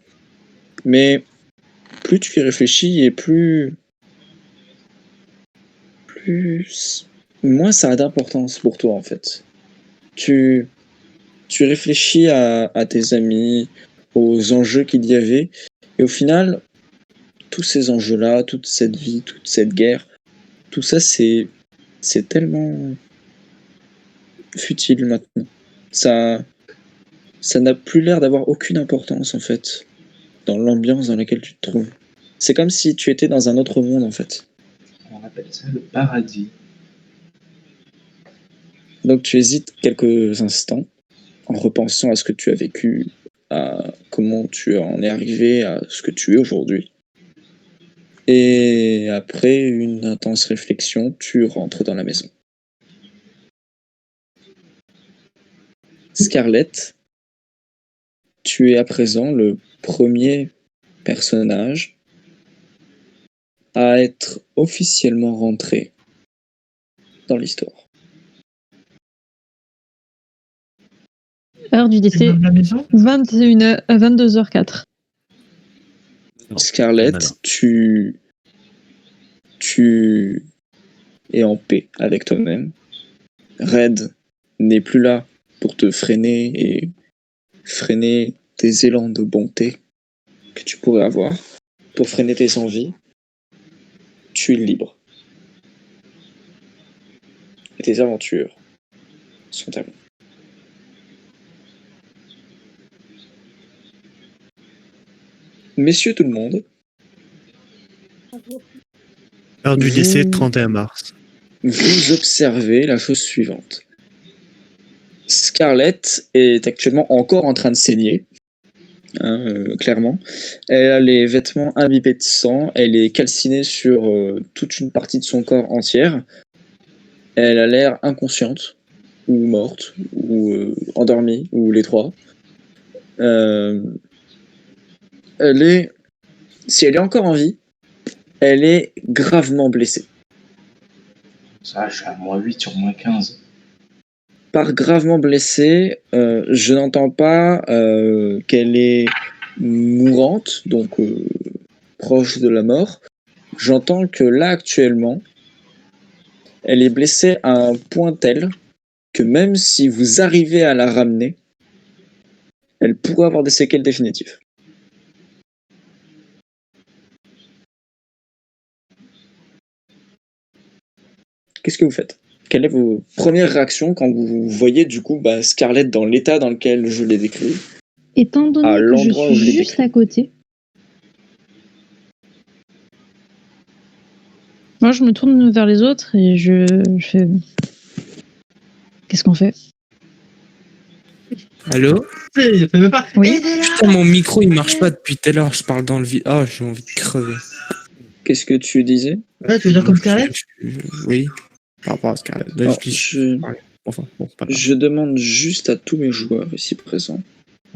Mais plus tu y réfléchis et moins ça a d'importance pour toi en fait. Tu réfléchis à tes amis, aux enjeux qu'il y avait, et au final, tous ces enjeux-là, toute cette vie, toute cette guerre, tout ça c'est tellement futile maintenant. Ça n'a plus l'air d'avoir aucune importance en fait dans l'ambiance dans laquelle tu te trouves. C'est comme si tu étais dans un autre monde, en fait.
On appelle ça le paradis.
Donc tu hésites quelques instants en repensant à ce que tu as vécu, à comment tu en es arrivé à ce que tu es aujourd'hui. Et après une intense réflexion, tu rentres dans la maison. Scarlett, tu es à présent le premier personnage à être officiellement rentré dans l'histoire.
Heure du décès, 21h, 22h04.
Scarlett, tu es en paix avec toi-même. Red n'est plus là pour te freiner et freiner tes élans de bonté que tu pourrais avoir, pour freiner tes envies. Tu es libre. Et tes aventures sont terminées. Messieurs tout le monde,
Heure du décès, 31 mars.
vous observez la chose suivante. Scarlett est actuellement encore en train de saigner, clairement. Elle a les vêtements imbibés de sang, elle est calcinée sur toute une partie de son corps entière. Elle a l'air inconsciente, ou morte, ou endormie, ou les trois. Si elle est encore en vie, elle est gravement blessée.
Ça, je suis à -8 sur -15.
Par gravement blessée, je n'entends pas qu'elle est mourante, donc proche de la mort. J'entends que là, actuellement, elle est blessée à un point tel que même si vous arrivez à la ramener, elle pourrait avoir des séquelles définitives. Qu'est-ce que vous faites? Quelle est vos premières réactions quand vous voyez du coup Scarlett dans l'état dans lequel je l'ai décrit?
Étant donné que je suis juste à côté, moi je me tourne vers les autres et je fais... Qu'est-ce qu'on fait?
Allô?
Oui.
Putain, mon micro il marche pas depuis tout à l'heure, je parle dans le vide. Ah, j'ai envie de crever.
Qu'est-ce que tu disais?
Ouais, tu veux dire comme Scarlett?
Oui, par rapport à Scarlett. Là,
Alors,
Enfin, bon, pas grave.
je demande juste à tous mes joueurs ici présents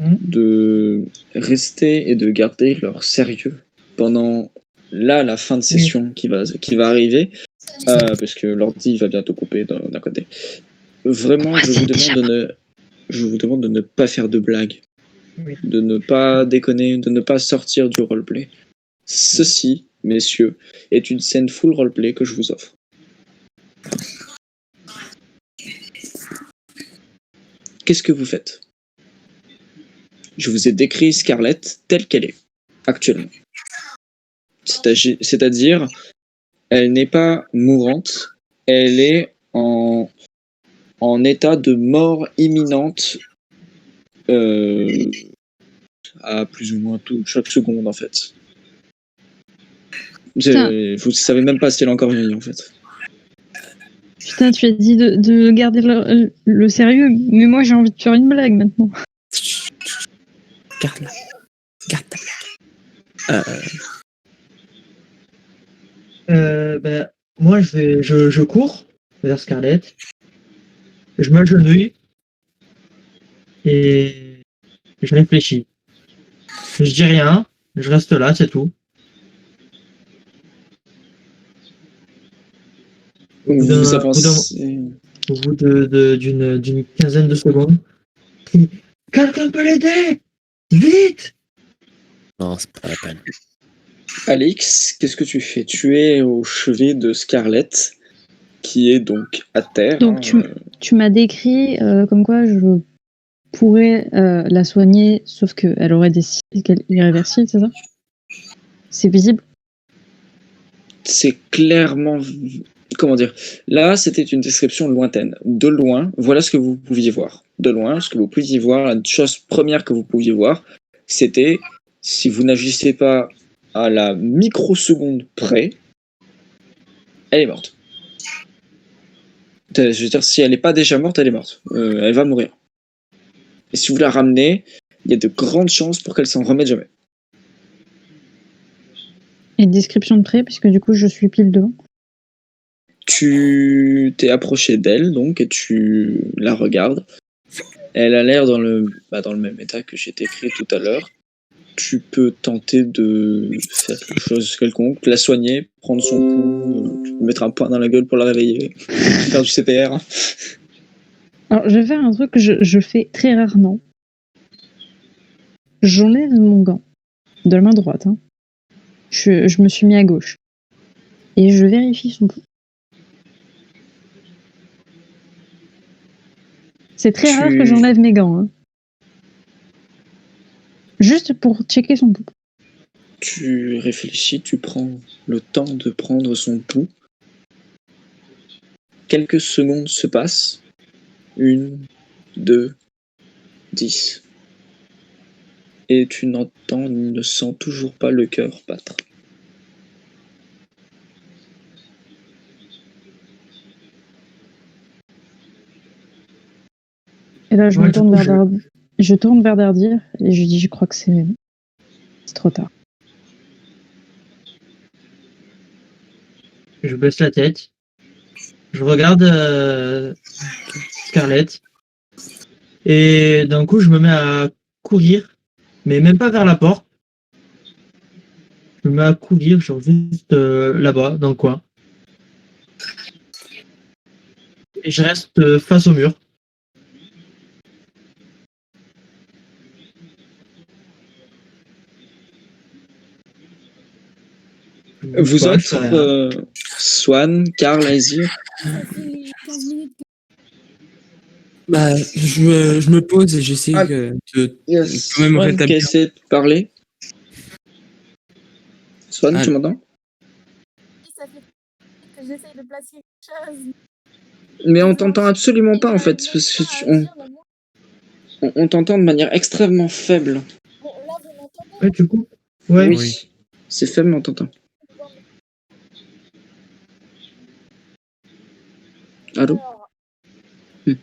de rester et de garder leur sérieux pendant la fin de session qui va arriver, parce que l'ordi va bientôt couper d'un côté. Vraiment, je vous demande de ne pas faire de blagues, de ne pas déconner, de ne pas sortir du roleplay. Ceci, messieurs, est une scène full roleplay que je vous offre. Qu'est-ce que vous faites? Je vous ai décrit Scarlett telle qu'elle est, actuellement. C'est-à-dire, elle n'est pas mourante, elle est en état de mort imminente à plus ou moins chaque seconde, en fait. Vous savez même pas si elle est encore vie, en fait.
Putain, tu as dit de garder le sérieux, mais moi j'ai envie de faire une blague maintenant.
Garde-la. Garde ta blague.
Moi je cours vers Scarlett, je m'agenouille et je réfléchis. Je dis rien, je reste là, c'est tout. Au bout d'une quinzaine de secondes, quelqu'un peut l'aider! Vite!
Non, c'est pas la peine.
Alix, qu'est-ce que tu fais? Tu es au chevet de Scarlett, qui est donc à terre.
Donc tu m'as décrit comme quoi je pourrais la soigner, sauf qu'elle aurait des séquelles irréversibles, c'est ça? C'est visible?
C'est clairement... Comment dire? Là, c'était une description lointaine. De loin, voilà ce que vous pouviez voir. De loin, ce que vous pouviez voir, la chose première que vous pouviez voir, c'était, si vous n'agissez pas à la microseconde près, elle est morte. Je veux dire, si elle n'est pas déjà morte, elle est morte. Elle va mourir. Et si vous la ramenez, il y a de grandes chances pour qu'elle s'en remette jamais.
Et description de près, puisque du coup, je suis pile devant.
Tu t'es approché d'elle, donc, et tu la regardes. Elle a l'air dans le même état que j'ai décrit tout à l'heure. Tu peux tenter de faire quelque chose quelconque, la soigner, prendre son pouls, tu peux mettre un poing dans la gueule pour la réveiller, faire du CPR.
Alors, je vais faire un truc que je fais très rarement. J'enlève mon gant de la main droite. Hein. Je me suis mis à gauche. Et je vérifie son pouls. C'est très rare que j'enlève mes gants. Hein. Juste pour checker son pouls.
Tu réfléchis, tu prends le temps de prendre son pouls. Quelques secondes se passent. 1, 2, 10. Et tu ne sens toujours pas le cœur battre.
Et là, je tourne vers Dardir et je lui dis, je crois que c'est trop tard.
Je baisse la tête. Je regarde Scarlett. Et d'un coup, je me mets à courir, mais même pas vers la porte. Je me mets à courir, genre juste là-bas, dans le coin. Et je reste face au mur.
Vous autres, Swan, Karl, Aesir.
Bah, je me pose et j'essaie de quand même
Swan qui essaie de parler. Swan, tu m'entends?
Ça fait que j'essaye de placer quelque chose.
Mais on t'entend absolument pas en fait, parce que on t'entend de manière extrêmement faible.
Ouais, tu coupes? Ouais.
Oui. C'est faible, mais on t'entend. Allô?
Il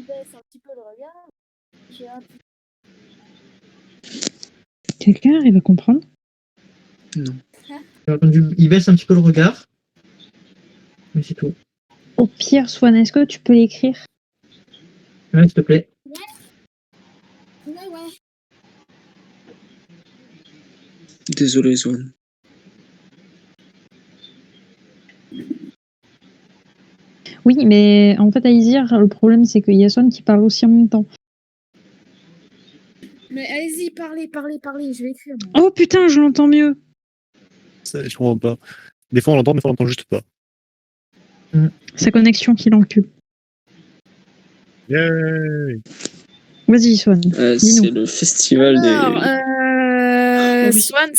baisse un petit peu le regard. J'ai un petit...
Quelqu'un arrive à comprendre?
Non.
J'ai entendu, il baisse un petit peu le regard. Mais c'est tout.
Au pire, Swan, est-ce que tu peux l'écrire?
Ouais, s'il te plaît.
Ouais.
Désolé, Swan.
Oui, mais en fait, Aesir, le problème, c'est qu'il y a Swan qui parle aussi en même temps.
Mais allez-y, parlez, je vais écrire. Moi.
Oh putain, je l'entends mieux.
Ça, je comprends pas. Des fois on l'entend, des fois on l'entend juste pas.
Sa connexion qui l'encule.
Yay.
Vas-y, Swan.
C'est le festival
des... Swan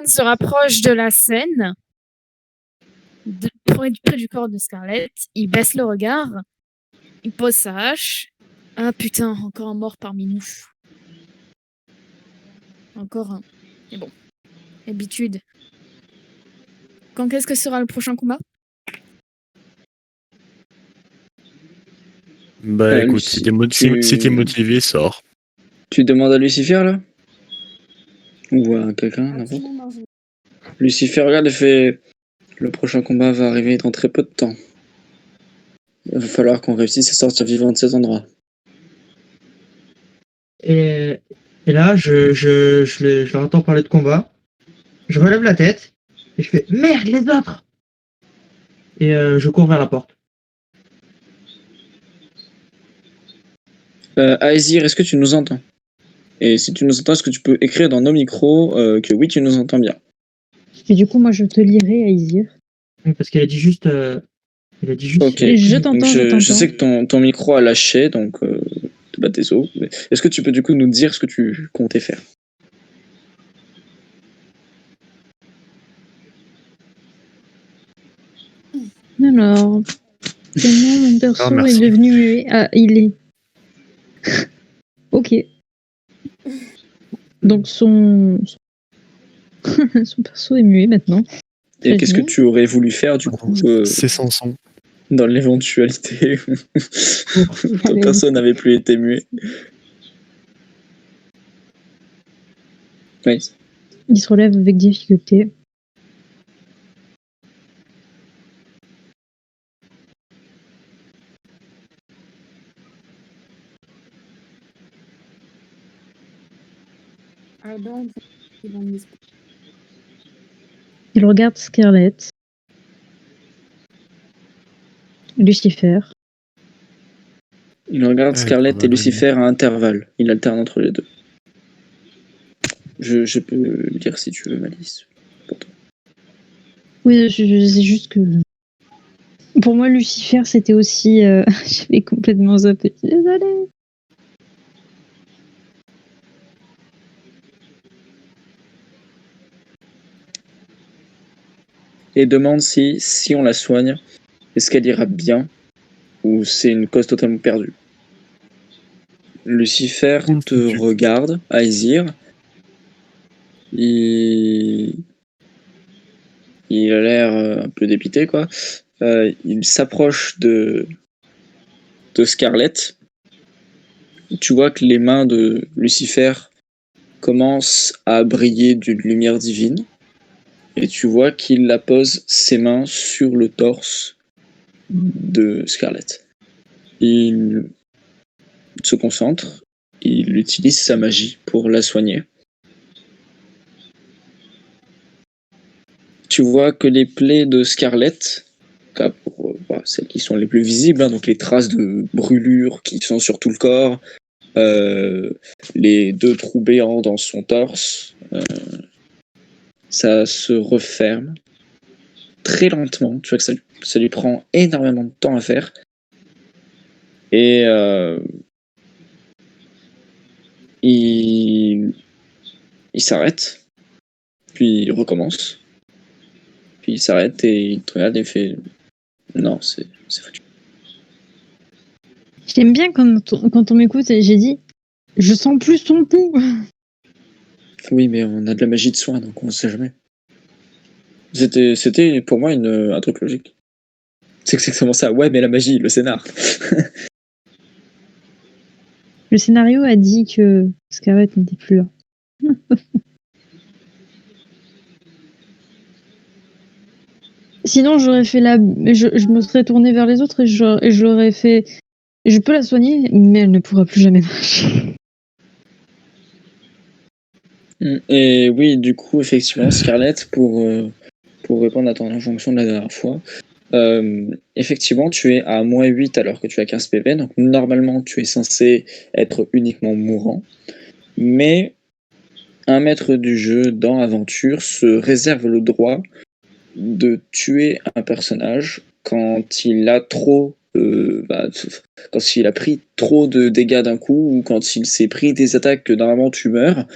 se rapproche de la scène, près du corps de Scarlett. Il baisse le regard. Il pose sa hache. Ah putain, encore un mort parmi nous. Encore un. Mais bon, habitude. Quand est-ce que sera le prochain combat?
Bah écoute, si t'es motivé, sors.
Tu demandes à Lucifer là? Ou à quelqu'un, n'importe. Lucifer regarde et fait... Le prochain combat va arriver dans très peu de temps. Il va falloir qu'on réussisse à sortir vivant de cet endroit.
Et là, je leur entends parler de combat. Je relève la tête et je fais merde, les autres! Et je cours vers la porte.
Aesir, est-ce que tu nous entends? Et si tu nous entends, est-ce que tu peux écrire dans nos micros que oui, tu nous entends bien?
Et du coup, moi, je te lirai, Aesir.
Oui, parce qu'elle a dit juste...
Ok.
Je t'entends,
je sais que ton micro a lâché, donc désolé. Mais est-ce que tu peux du coup nous dire ce que tu comptais faire?
Alors, comment mon perso est devenu muet? Ah, il est... Ok. Donc son perso est muet maintenant.
Et qu'est-ce que tu aurais voulu faire du coup
C'est Samson.
dans l'éventualité où ton perso n'avait plus été muet? Oui.
Il se relève avec difficulté. Il regarde Scarlett. Lucifer.
Il regarde Scarlett et Lucifer à intervalles. Il alterne entre les deux. Je peux le dire si tu veux, Malice.
Oui, c'est juste que... Pour moi, Lucifer, c'était aussi... J'avais complètement zappé. Désolée.
Et demande si on la soigne, est-ce qu'elle ira bien ou c'est une cause totalement perdue. Lucifer te regarde, Aesir. Il a l'air un peu dépité, quoi. Il s'approche de Scarlett. Tu vois que les mains de Lucifer commencent à briller d'une lumière divine. Et tu vois qu'il pose ses mains sur le torse de Scarlett. Il se concentre. Il utilise sa magie pour la soigner. Tu vois que les plaies de Scarlett, pour celles qui sont les plus visibles, hein, donc les traces de brûlure qui sont sur tout le corps, les 2 trous béants dans son torse, ça se referme très lentement. Tu vois que ça lui prend énormément de temps à faire. Et il s'arrête, puis il recommence. Puis il s'arrête et il te regarde et fait non, c'est foutu.
J'aime bien quand on m'écoute et j'ai dit je sens plus ton pouls.
Oui, mais on a de la magie de soin, donc on sait jamais. C'était pour moi un truc logique. C'est exactement ça. Ouais, mais la magie, le scénar.
Le scénario a dit que Scarlett n'était plus là. Sinon, j'aurais fait je me serais tournée vers les autres et je l'aurais fait. Je peux la soigner, mais elle ne pourra plus jamais marcher.
Et oui, du coup, effectivement, Scarlett, pour répondre à ton injonction de la dernière fois, effectivement, tu es à -8 alors que tu as 15 PV, donc normalement, tu es censé être uniquement mourant, mais un maître du jeu dans Aventure se réserve le droit de tuer un personnage quand il a quand il a pris trop de dégâts d'un coup ou quand il s'est pris des attaques que normalement tu meurs.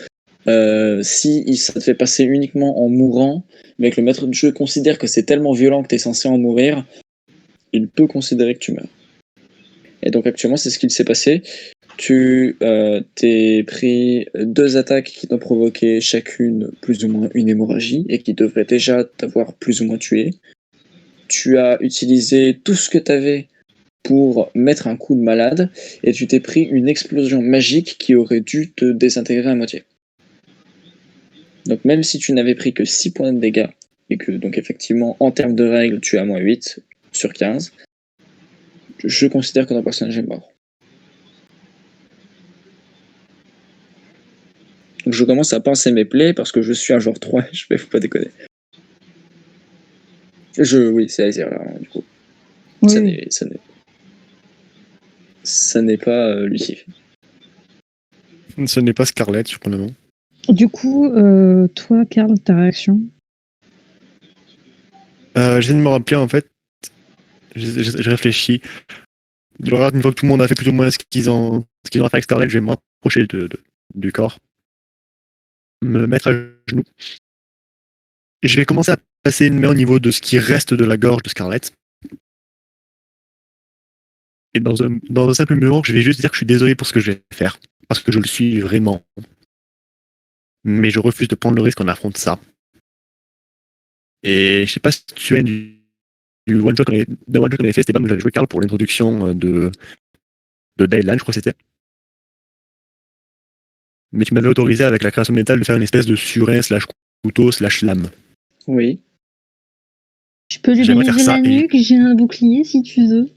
Si ça te fait passer uniquement en mourant, mais que le maître du jeu considère que c'est tellement violent que tu es censé en mourir, il peut considérer que tu meurs. Et donc actuellement, c'est ce qu'il s'est passé. Tu t'es pris 2 attaques qui t'ont provoqué chacune plus ou moins une hémorragie et qui devraient déjà t'avoir plus ou moins tué. Tu as utilisé tout ce que tu avais pour mettre un coup de malade et tu t'es pris une explosion magique qui aurait dû te désintégrer à moitié. Donc même si tu n'avais pris que 6 points de dégâts et que donc effectivement en termes de règles tu es à -8 sur 15, je considère que ton personnage est mort. Donc je commence à penser mes plaies parce que je suis un genre 3, je vais pas déconner. Oui, c'est Aesir là, du coup. Oui. Ça n'est pas Lucifer.
Ce n'est pas Scarlett, surprenamment.
Du coup, toi, Karl, ta réaction?
Je viens de me rappeler, en fait, je réfléchis. Une fois que tout le monde a fait plus ou moins ce qu'ils ont fait avec Scarlett, je vais me rapprocher du corps, me mettre à genoux. Et je vais commencer à passer une main au niveau de ce qui reste de la gorge de Scarlett. Et dans un simple moment, je vais juste dire que je suis désolé pour ce que je vais faire. parce que je le suis vraiment. Mais je refuse de prendre le risque qu'on affronte ça. Et je sais pas si tu souviens du one-shot qu'on avait fait, c'était pas où j'avais joué Karl pour l'introduction de Dayline, je crois que c'était. Mais tu m'avais autorisé avec la création de métal de faire une espèce de surin / couteau / lame.
Oui.
Je peux lui
J'aimerais faire
briser
ça
la
et-
nuque, j'ai un bouclier si tu veux.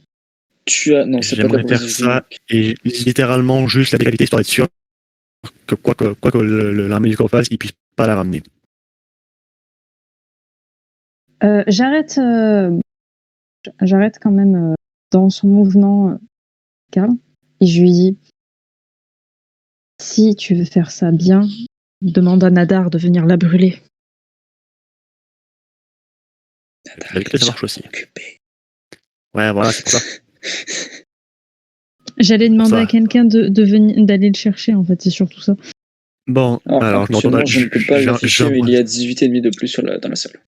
Non, c'est pas ta
J'aimerais faire
position.
ça et littéralement juste la légalité histoire d'être sûr que quoi que l'armée du corps fasse, ils puissent pas la ramener.
J'arrête quand même dans son mouvement, Karl, et je lui dis si tu veux faire ça bien, demande à Nadar de venir la brûler.
La légalité, ça marche aussi. Ouais, voilà, c'est pour ça.
J'allais demander
Ça.
à quelqu'un d'aller le chercher, en fait, c'est surtout ça.
Bon, alors je m'entends.
Je ne peux pas l'afficher, mais il y a 18,5 de plus dans la salle.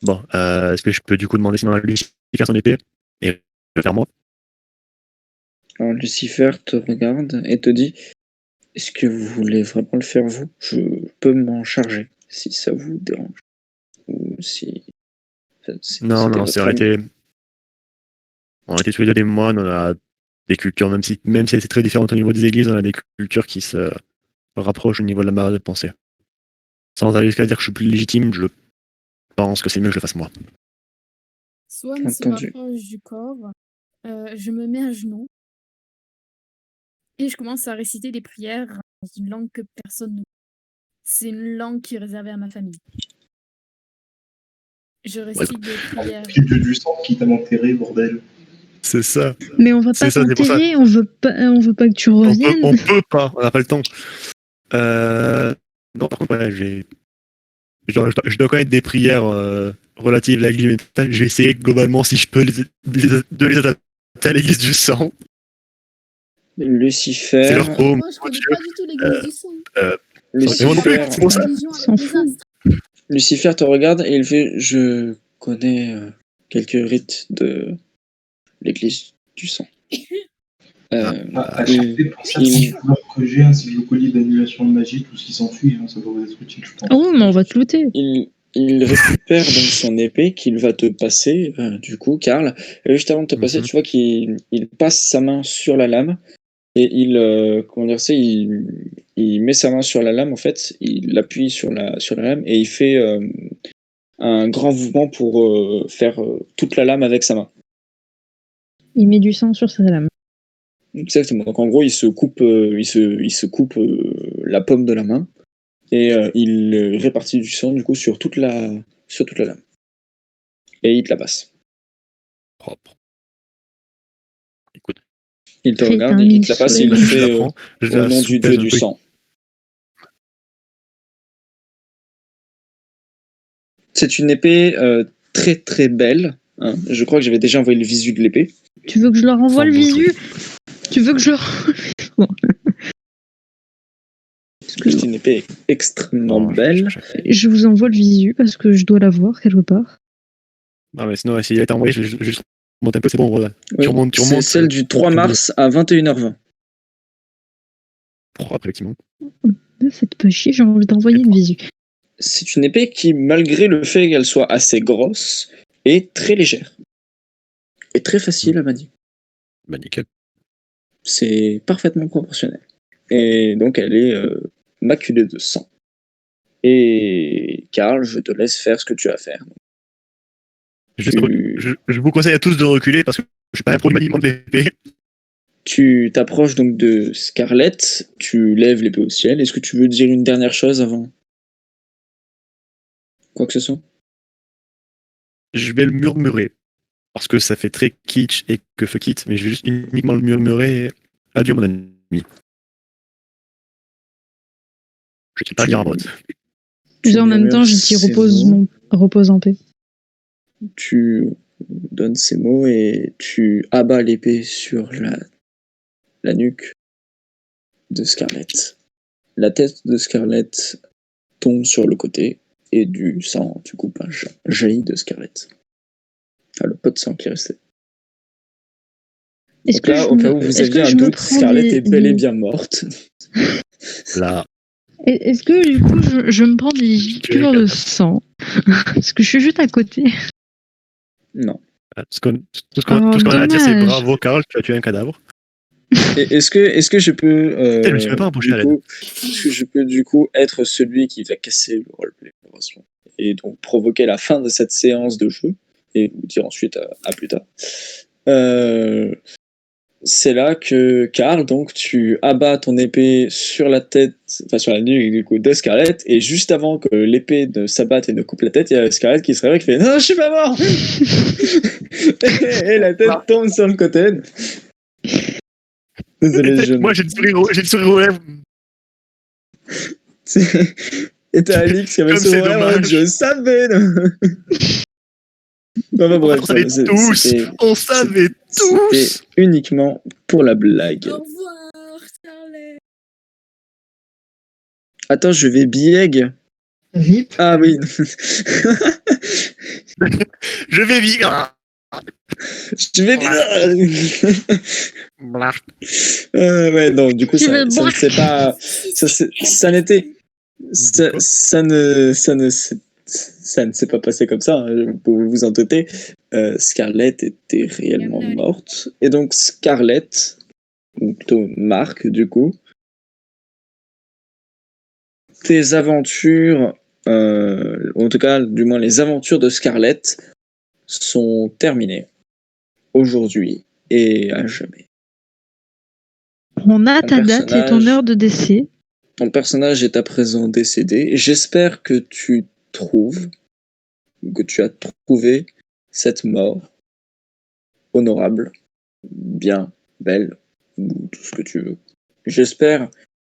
Bon, est-ce que je peux du coup demander si Lucifer son épée et le faire moi?
Alors Lucifer te regarde et te dit: est-ce que vous voulez vraiment le faire vous? Je peux m'en charger si ça vous dérange. Ou si.
Non, ça aurait été. On a été tous les deux des moines, on a des cultures, même si c'est très différent au niveau des églises, on a des cultures qui se rapprochent au niveau de la manière de penser. Sans aller jusqu'à dire que je suis plus légitime, je pense que c'est mieux que je le fasse moi.
Swan se rapproche du corps. Je me mets à genoux. Et je commence à réciter des prières dans une langue que personne ne. C'est une langue qui est réservée à ma famille. Je récite des prières.
C'est du sang qui t'a enterré, bordel.
C'est ça.
Mais on va pas t'enterrer, on veut pas que tu reviennes.
On peut pas, on n'a pas le temps. Non, par contre, ouais, je dois connaître des prières relatives à l'église métal. Je vais essayer globalement si je peux de les adapter à l'église du sang.
Lucifer.
C'est leur pro.
Moi, je connais pas du tout l'église du sang.
Lucifer te regarde et il fait: je connais quelques rites de l'église du sang.
À chaque pour ça, si vous leur corrigez ainsi que le collier d'annulation de magie, tout ce qui s'ensuit, ça doit vous être utile, je pense.
Oh, mais on va te looter.
Il récupère donc son épée qu'il va te passer, du coup, Karl. Et juste avant de te passer, tu vois qu'il passe sa main sur la lame et il met sa main sur la lame, en fait, il appuie sur la lame et il fait un grand mouvement pour faire toute la lame avec sa main.
Il met du sang sur sa lame.
Exactement. Donc en gros, il se coupe la paume de la main et il répartit du sang du coup sur toute la lame. Et il te la passe.
Propre. Écoute.
Il te regarde, il te la passe et il le fait au nom du dieu du sang. C'est une épée très très belle. Hein. Je crois que j'avais déjà envoyé le visu de l'épée.
Tu veux que je leur envoie le visu? Tu veux que je leur...
C'est une épée extrêmement belle.
Je vous envoie le visu parce que je dois la voir quelque part.
Non, mais sinon, s'il a été envoyé, je vais juste monter un peu, c'est bon. Voilà.
Oui, c'est celle du 3 mars à 21h20.
Propre, effectivement.
Ne faites pas chier, j'ai envie d'envoyer le visu.
C'est une épée qui, malgré le fait qu'elle soit assez grosse, est très légère. Et très facile à manier.
Bah, nickel.
C'est parfaitement proportionnel. Et donc, elle est maculée de sang. Et Karl, je te laisse faire ce que tu as à faire.
Je vous conseille à tous de reculer parce que je suis pas un pro de maniement de l'épée.
Tu t'approches donc de Scarlett, tu lèves l'épée au ciel. Est-ce que tu veux dire une dernière chose avant quoi que ce soit?
Je vais le murmurer parce que ça fait très kitsch et que fuck it, mais je vais juste uniquement le murmurer. Adieu mon ami. Je ne sais pas dire un vote.
En même temps, je dis repose en paix.
Tu donnes ces mots et tu abats l'épée sur la nuque de Scarlett. La tête de Scarlett tombe sur le côté et du sang, du coup, jaillit de Scarlett. Ah, le pot de sang qui restait. Donc là, au cas où vous aviez un doute, Scarlett est bel et bien morte.
Là.
Est-ce que du coup je me prends des piqûres de sang? Parce que je suis juste à côté.
Non.
Tout ce qu'on a à dire, c'est
dommage.
bravo, Karl, tu as tué un cadavre.
Et est-ce que je peux
Je me suis même pas embauché à l'aide.
est-ce que je peux du coup être celui qui va casser le roleplay et donc provoquer la fin de cette séance de jeu et vous dire ensuite à plus tard. C'est là que Karl, donc tu abats ton épée sur la tête, enfin sur la nuque du coup de Scarlett, et juste avant que l'épée ne s'abatte et ne coupe la tête, il y a Scarlett qui se réveille qui fait non, je suis pas mort. Et la tête tombe sur le côté. Désolé,
Moi, j'ai le sourire aux lèvres.
Et t'as Alix qui avait
Comme
son
c'est
oreille en
dommage.
mode, je savais. Non, bah, bref,
On savait tous. On savait tous.
C'était uniquement pour la blague.
Au revoir, Scarlett.
Attends, je vais bieg.
VIP.
Ah oui.
Je vais vivre.
Je vais ouais, non, du coup, ça ne s'est pas. Ça n'était. Ça ne s'est pas passé comme ça, hein, vous pouvez vous en douter. Scarlett était réellement morte. Et donc, Scarlett, ou plutôt Marc, du coup, tes aventures, en tout cas, du moins les aventures de Scarlett, sont terminées aujourd'hui et à jamais.
On a ta date et ton heure de décès.
Ton personnage est à présent décédé et j'espère que tu trouves, que tu as trouvé cette mort honorable, bien, belle, ou tout ce que tu veux. J'espère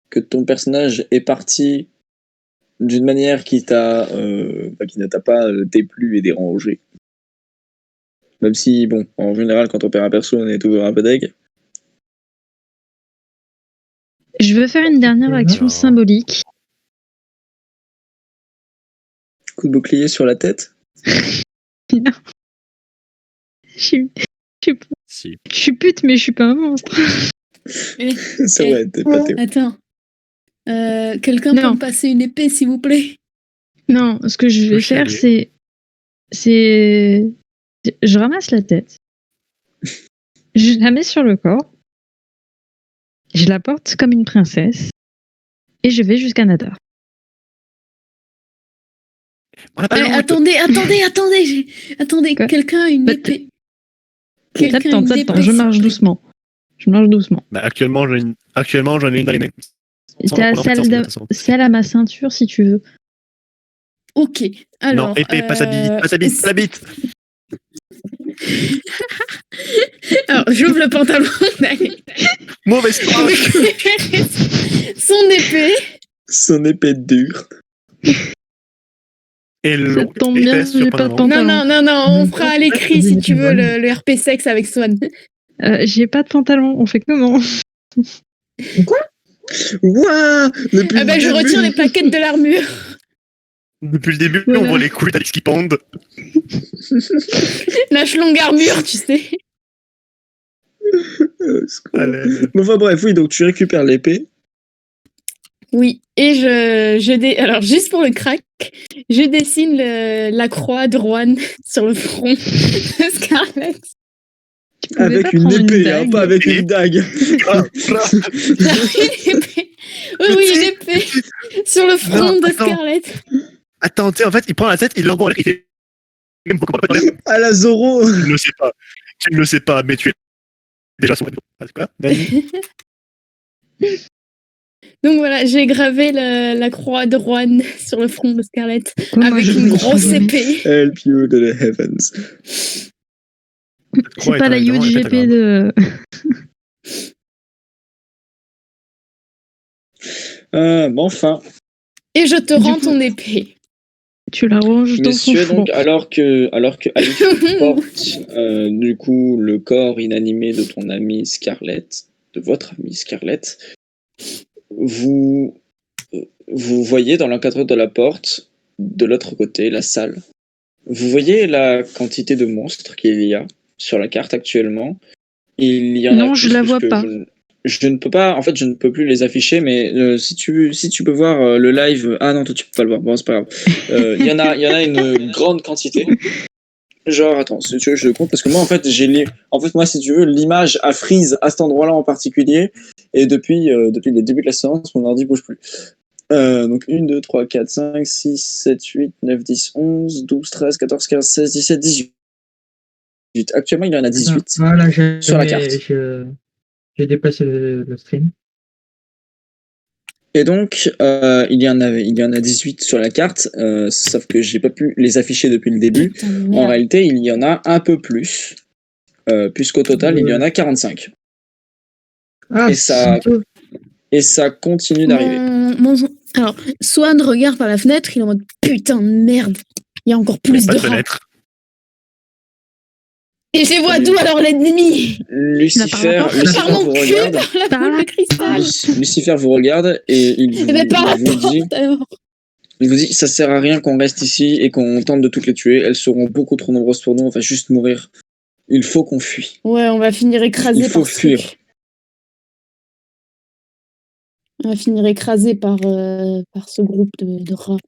que ton personnage est parti d'une manière qui ne t'a pas déplu et dérangé. Même si, bon, en général, quand on perd un perso, on est toujours un peu deg.
Je veux faire une dernière action symbolique.
Coup de bouclier sur la tête.
Non. Je suis pute, mais je suis pas un monstre.
C'est vrai, t'es pas théo.
Attends. Quelqu'un peut me passer une épée, s'il vous plaît?
Non, ce que je vais faire, c'est... Je ramasse la tête. Je la mets sur le corps. Je la porte comme une princesse. Et je vais jusqu'à Nadar.
Attendez, quelqu'un a une épée.
Attends, je marche doucement.
Bah, actuellement, j'en ai une dans les mains.
T'as celle à ma ceinture, si tu veux.
Ok, alors...
Non, épée, pas sa bite.
Alors, j'ouvre le pantalon.
Mauvaise
Son épée
dure.
Et
ça tombe bien, j'ai pas de pantalon.
Non, on fera à l'écrit si tu veux le RP sexe avec Swan.
J'ai pas de pantalon, on fait comment?
Quoi?
Ouah,
je retire les plaquettes de l'armure.
Depuis le début,
Voilà.
on voit les couilles d'Alex qui pendent.
Lâche longue armure, tu sais.
Enfin bref, oui, donc tu récupères l'épée.
Oui, et alors juste pour le crack, je dessine la croix de Rouen sur le front de Scarlett.
Avec une épée, hein, pas avec une dague.
Oui, une épée sur le front de Scarlett.
Attends, tu sais, en fait, il prend la tête, il l'envoie.
À la Zoro.
Tu ne le sais pas, mais tu es déjà son ado. Quoi? Vas-y.
Donc voilà, j'ai gravé la croix de Rouen sur le front de Scarlett avec une grosse épée.
Help you to the heavens.
C'est pas la UGP de...
Enfin.
Et je te rends ton épée.
Tu la ranges dans son front.
Donc, alors que Alice porte du coup le corps inanimé de ton amie Scarlett, de votre amie Scarlett, vous voyez dans l'encadreur de la porte, de l'autre côté, la salle. Vous voyez la quantité de monstres qu'il y a sur la carte actuellement. Il y en
non,
a
je la vois pas.
je ne peux pas, en fait, je ne peux plus les afficher, mais si tu peux voir le live, ah non, toi tu peux pas le voir, bon, c'est pas grave. Il y en a une grande quantité. Genre, attends, si tu veux, je compte, parce que moi, en fait, moi, si tu veux, l'image a freeze à cet endroit-là en particulier, et depuis le début de la séance, mon ordi bouge plus. Donc 1, 2, 3, 4, 5, 6, 7, 8, 9, 10, 11, 12, 13, 14, 15, 16, 17, 18. Actuellement, il y en a 18
Voilà,
sur la carte.
J'ai déplacé le stream.
Et donc, il y en a 18 sur la carte, sauf que j'ai pas pu les afficher depuis le début. En réalité, il y en a un peu plus, puisqu'au total, il y en a 45.
Ah,
et ça continue d'arriver.
Alors, Swan regarde par la fenêtre, il est en mode putain de merde, il y a encore plus de rats. Et je les vois d'où alors l'ennemi?
Lucifer vous regarde. Lucifer vous regarde et il vous dit ça sert à rien qu'on reste ici et qu'on tente de toutes les tuer. Elles seront beaucoup trop nombreuses pour nous. On va juste mourir. Il faut qu'on fuit.
Ouais, on va finir écrasé par.
Il faut fuir.
On va finir écrasé par ce groupe de rats.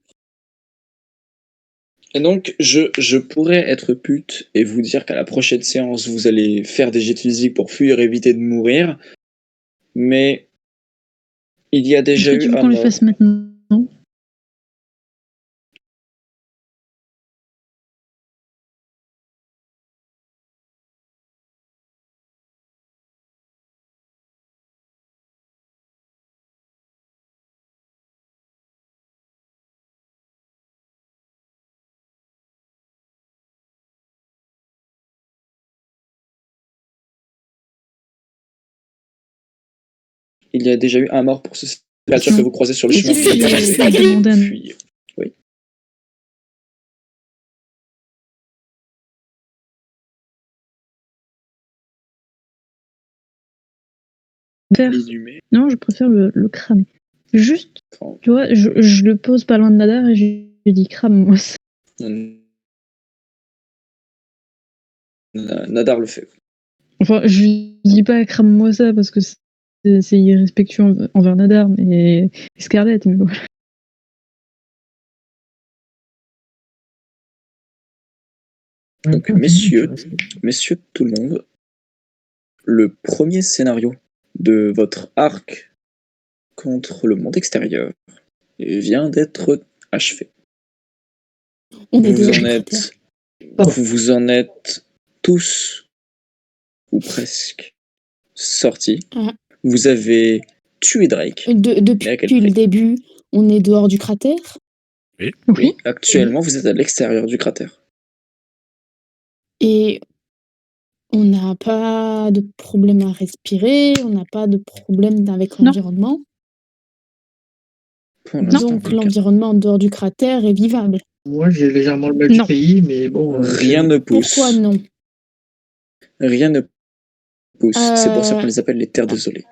Et donc, je pourrais être pute et vous dire qu'à la prochaine séance, vous allez faire des jets de physique pour fuir et éviter de mourir. Mais il y a déjà eu
tu veux qu'on les fasse maintenant?
Il y a déjà eu un mort pour ce créature que vous croisez sur le chemin.
Puis,
oui.
Non, je préfère le cramer. Juste, tu vois, je le pose pas loin de Nadar et je lui dis crame-moi ça.
Nadar le fait.
Enfin, je lui dis pas crame-moi ça parce que c'est irrespectueux envers Nadar mais Scarlett, mais voilà.
Donc, messieurs, tout le monde, le premier scénario de votre arc contre le monde extérieur vient d'être achevé. Vous en êtes tous, ou presque, sortis. Vous avez tué Drake.
Depuis le début, on est dehors du cratère.
Oui. Actuellement, vous êtes à l'extérieur du cratère.
Et on n'a pas de problème à respirer, on n'a pas de problème avec l'environnement. Donc l'environnement en dehors du cratère est vivable.
Moi, j'ai légèrement le mal du pays, mais bon...
Rien ne pousse.
Pourquoi non?
Rien ne pousse. C'est pour ça qu'on les appelle les terres désolées.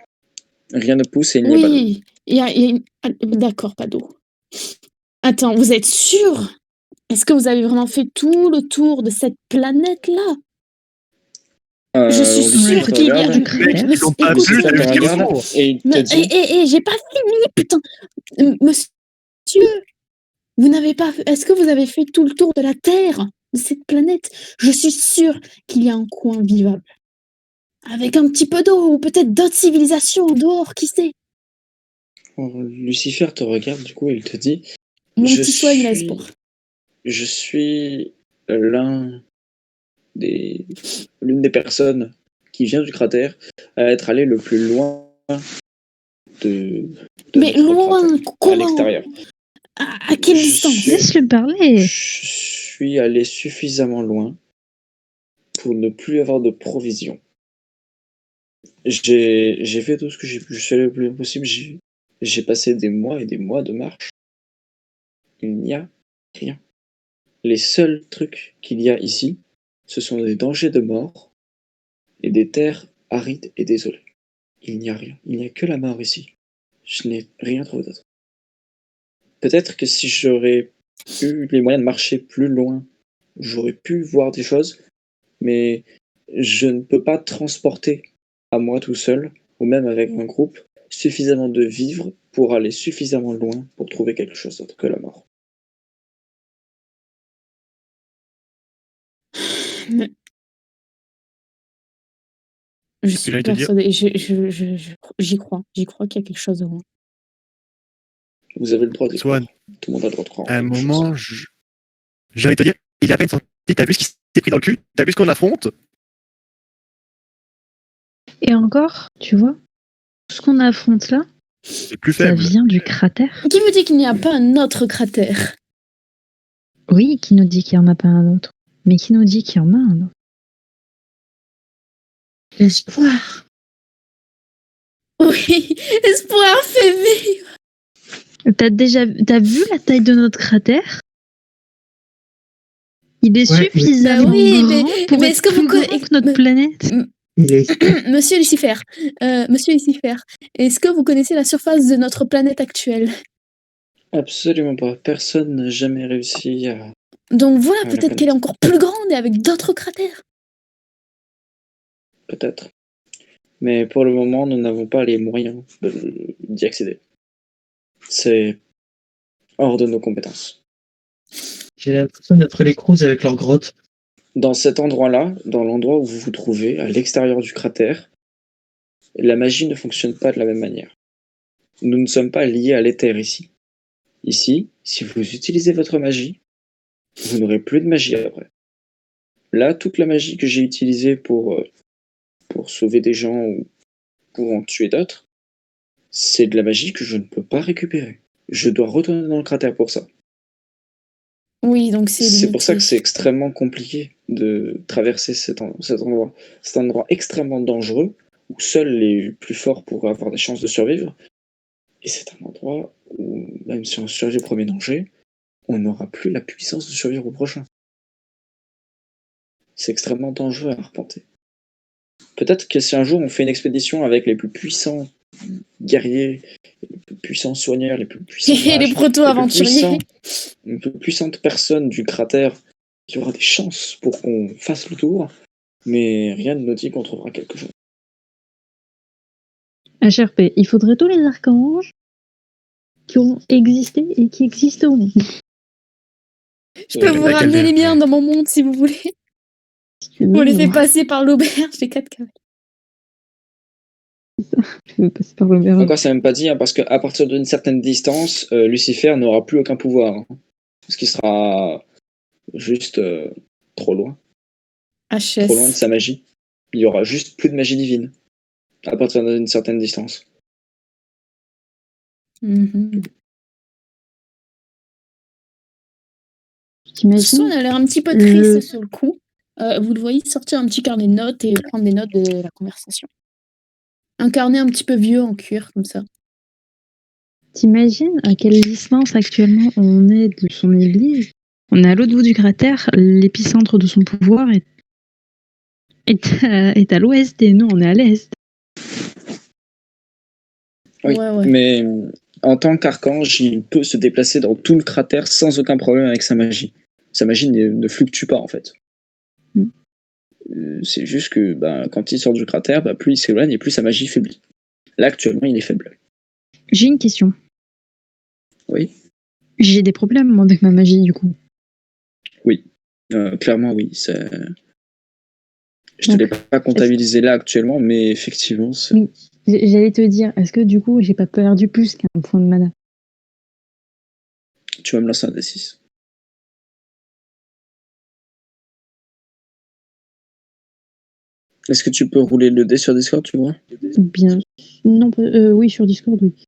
Rien ne pousse et il n'y a pas d'eau.
Oui, d'accord, pas d'eau. Attends, vous êtes sûr? Est-ce que vous avez vraiment fait tout le tour de cette planète-là? Je suis sûre qu'il y a du cratère.
Et
j'ai pas fini, putain. Monsieur, vous n'avez pas... Est-ce que vous avez fait tout le tour de la Terre, de cette planète? Je suis sûre qu'il y a un coin vivable. Avec un petit peu d'eau, ou peut-être d'autres civilisations en dehors, qui sait?
Lucifer te regarde, du coup, et il te dit...
Mon petit soin, il a espoir.
Je suis l'une des personnes qui vient du cratère à être allé le plus loin
mais loin, comment?
à l'extérieur.
À quelle distance?
Laisse-le parler.
Je suis allé suffisamment loin pour ne plus avoir de provisions. J'ai fait tout ce que j'ai pu. Je suis allé le plus possible. J'ai passé des mois et des mois de marche. Il n'y a rien. Les seuls trucs qu'il y a ici, ce sont des dangers de mort et des terres arides et désolées. Il n'y a rien. Il n'y a que la mort ici. Je n'ai rien trouvé d'autre. Peut-être que si j'aurais eu les moyens de marcher plus loin, j'aurais pu voir des choses, mais je ne peux pas transporter à moi tout seul ou même avec un groupe, suffisamment de vivre pour aller suffisamment loin pour trouver quelque chose d'autre que la mort.
Je suis persuadée, j'y crois qu'il y a quelque chose de loin.
Vous avez le droit d'y croire.
Swan,
Tout le monde a le droit de croire.
à un moment, j'ai envie de te dire, il est à peine sorti, t'as vu ce qui s'est pris dans le cul, t'as vu ce qu'on affronte.
Et encore, tu vois, ce qu'on affronte là,
C'est plus
ça
faible.
vient du cratère.
Qui vous dit qu'il n'y a pas un autre cratère?
Oui, qui nous dit qu'il n'y en a pas un autre. Mais qui nous dit qu'il y en a un autre?
L'espoir.
Oui, l'espoir fait vivre.
T'as vu la taille de notre cratère? Il est
Ouais,
suffisamment grand pour
mais
être
est-ce que
plus
vous
grand
connaissez
que notre planète.
Monsieur Lucifer, est-ce que vous connaissez la surface de notre planète actuelle?
Absolument pas. Personne n'a jamais réussi à...
Donc voilà,
la
peut-être
planète.
qu'elle est encore plus grande et avec d'autres cratères.
Peut-être. Mais pour le moment, nous n'avons pas les moyens d'y accéder. C'est hors de nos compétences.
J'ai l'impression d'être les Cruz avec leur grotte.
Dans cet endroit-là, dans l'endroit où vous vous trouvez, à l'extérieur du cratère, la magie ne fonctionne pas de la même manière. Nous ne sommes pas liés à l'éther ici. Ici, si vous utilisez votre magie, vous n'aurez plus de magie après. Là, toute la magie que j'ai utilisée pour sauver des gens ou pour en tuer d'autres, c'est de la magie que je ne peux pas récupérer. Je dois retourner dans le cratère pour ça.
Oui, donc c'est
pour ça que c'est extrêmement compliqué de traverser cet endroit. C'est un endroit extrêmement dangereux où seuls les plus forts pourraient avoir des chances de survivre. Et c'est un endroit où, même si on survit au premier danger, on n'aura plus la puissance de survivre au prochain. C'est extrêmement dangereux à arpenter. Peut-être que si un jour on fait une expédition avec les plus puissants guerriers, les plus puissants soigneurs, les plus puissants
Et les proto-aventuriers.
les plus puissantes personnes du cratère, il y aura des chances pour qu'on fasse le tour, mais rien ne nous dit qu'on trouvera quelque chose.
HRP, il faudrait tous les archanges qui ont existé et qui existeront.
Je peux vous ramener les miens dans mon monde si vous voulez. Vous les faites passer par l'auberge, j'ai 4 cavaliers.
Je veux passer par l'auberge.
Encore, c'est même pas dit, hein, parce qu'à partir d'une certaine distance, Lucifer n'aura plus aucun pouvoir. Hein, parce qu'il sera juste trop loin.
HS.
Trop loin de sa magie. Il y aura juste plus de magie divine. À partir d'une certaine distance.
Swan a l'air un petit peu triste sur le coup. Vous le voyez sortir un petit carnet de notes et prendre des notes de la conversation. Un carnet un petit peu vieux en cuir, comme ça.
T'imagines à quelle distance actuellement on est de son église? On est à l'autre bout du cratère, l'épicentre de son pouvoir est à l'ouest et nous on est à l'est.
Oui,
Ouais.
mais en tant qu'archange, il peut se déplacer dans tout le cratère sans aucun problème avec sa magie. Sa magie ne fluctue pas en fait. C'est juste que quand il sort du cratère, plus il s'éloigne et plus sa magie faiblit. Là actuellement il est faible.
J'ai une question.
Oui.
J'ai des problèmes moi, avec ma magie du coup.
Oui, clairement oui. Je te l'ai pas comptabilisé là actuellement, mais effectivement.
Oui. J'allais te dire, est-ce que du coup j'ai pas perdu plus qu'un point de mana?
Tu vas me lancer un D6. Est-ce que tu peux rouler le dé sur Discord, tu vois?
Bien. Non, oui, sur Discord, oui.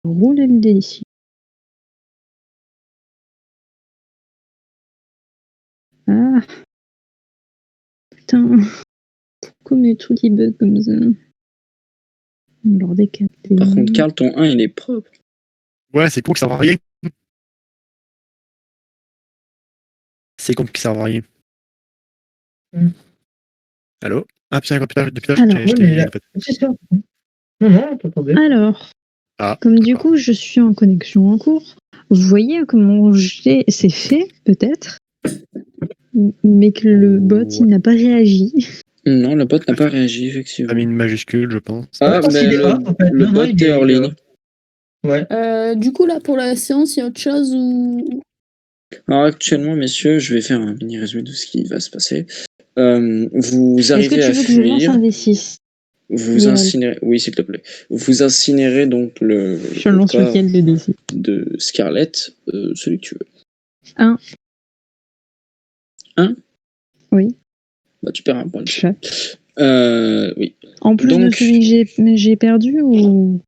Rouler le dé ici. Ah. Putain. Pourquoi mes trucs ils bug comme ça? Alors décapé.
Par contre, Karl, ton 1, il est propre.
Ouais, c'est con que ça va rien. C'est con que ça va rien. Allô? Ah, putain, depuis là,
c'est ça. Non, attendez.
Alors, comme du coup, je suis en connexion en cours, vous voyez comment c'est fait, peut-être? mais que le bot, il n'a pas réagi.
Non, le bot n'a pas réagi, effectivement.
A mis une majuscule, je pense.
Ah, mais le bot est hors ligne.
Ouais.
Du coup, là, pour la séance, il y a autre chose ou...
Alors actuellement, messieurs, je vais faire un mini résumé de ce qui va se passer. Vous
Est-ce que
arrivez à
tu veux que je lance
fuir.
un D6?
Vous incinérez. Oui, s'il te plaît. Vous incinérez donc le
Je lance
corps
lequel de D6?
de Scarlett, celui que tu veux.
1.
1
Oui.
Bah, tu perds un point de
Chat.
Oui.
En plus de
Donc-
celui que j'ai perdu ou...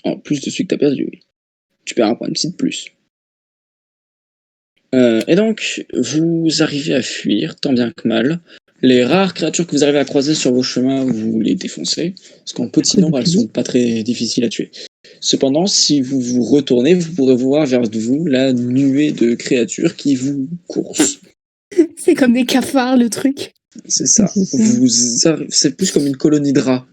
En plus de celui que tu as perdu, oui. Tu perds un point de psy de plus. Et donc, vous arrivez à fuir, tant bien que mal. Les rares créatures que vous arrivez à croiser sur vos chemins, vous les défoncez. Parce qu'en petit nombre, elles sont pas très difficiles à tuer. Cependant, si vous vous retournez, vous pourrez voir vers vous la nuée de créatures qui vous coursent.
C'est comme des cafards, le truc.
C'est ça.
C'est ça.
C'est plus comme une colonie de rats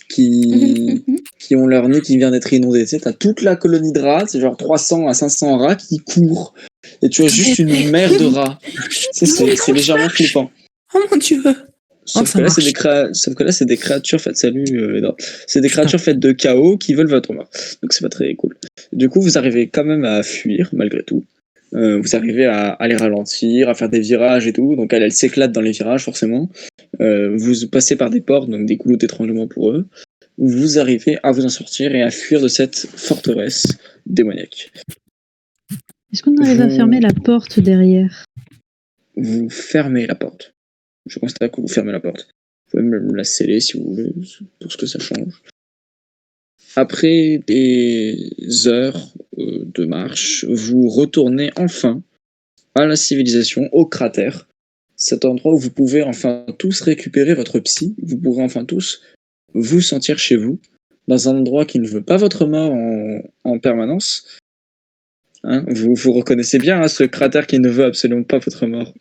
qui ont leur nez qui vient d'être inondé. Tu sais, t'as toute la colonie de rats, c'est genre 300 à 500 rats qui courent. Et tu as juste une mer de rats. C'est légèrement flippant.
Oh mon dieu.
Sauf
ça
que là,
marche.
c'est des créatures faites. Salut, Edouard. C'est des créatures faites de chaos qui veulent votre mort. Donc c'est pas très cool. Du coup, vous arrivez quand même à fuir, malgré tout. Vous arrivez à les ralentir, à faire des virages et tout. Donc elle s'éclate dans les virages, forcément. Vous passez par des portes, donc des couloirs d'étranglement pour eux. Vous arrivez à vous en sortir et à fuir de cette forteresse démoniaque.
Est-ce qu'on arrive à fermer la porte derrière?
Vous fermez la porte. Je constate que vous fermez la porte. Vous pouvez même la sceller si vous voulez, pour ce que ça change. Après des heures de marche, vous retournez enfin à la civilisation, au cratère. Cet endroit où vous pouvez enfin tous récupérer votre psy. Vous pourrez enfin tous vous sentir chez vous, dans un endroit qui ne veut pas votre mort en permanence. Hein, vous reconnaissez bien ce cratère qui ne veut absolument pas votre mort.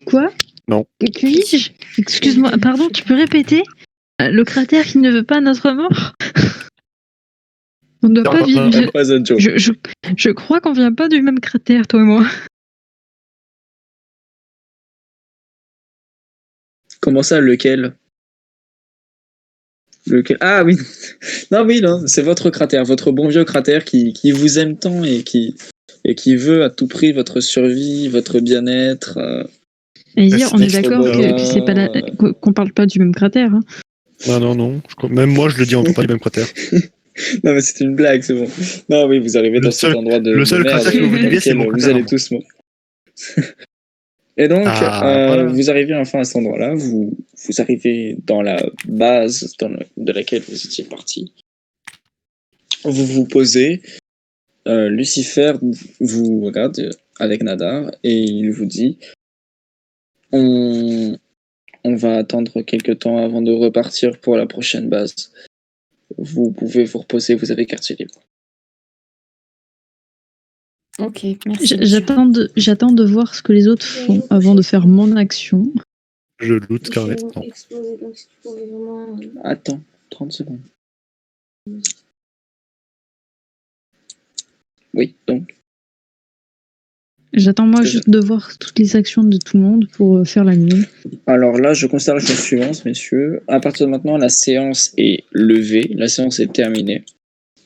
Quoi?
Non.
Que dis-je? Excuse-moi, pardon, tu peux répéter? Le cratère qui ne veut pas notre mort? On ne doit pas vivre. Je crois qu'on vient pas du même cratère, toi et moi.
Comment ça, lequel? Ah oui. Non, c'est votre cratère, votre bon vieux cratère qui vous aime tant et qui veut à tout prix votre survie, votre bien-être.
Et dire, on est d'accord que c'est pas qu'on parle pas du même cratère. Hein.
Non. Même moi, je le dis, on ne parle pas du même cratère.
Non, mais c'est une blague, c'est bon. Non, oui, vous arrivez dans cet endroit de
le seul
merde
cratère que vous vivez, c'est mon
vous
cratère.
allez tous mourir. Et donc,
voilà.
vous arrivez enfin à cet endroit-là, vous arrivez dans la base de laquelle vous étiez parti. Vous vous posez, Lucifer vous regarde avec Nadar et il vous dit on va attendre quelques temps avant de repartir pour la prochaine base. Vous pouvez vous reposer, vous avez quartier libre.
Ok, merci.
J'attends de voir ce que les autres font avant de faire mon action.
Je loot Scarlett.
Attends, 30 secondes. Oui, donc.
J'attends moi juste de voir toutes les actions de tout le monde pour faire la mienne.
Alors là, je constate la chose suivante, messieurs. À partir de maintenant, la séance est levée, la séance est terminée.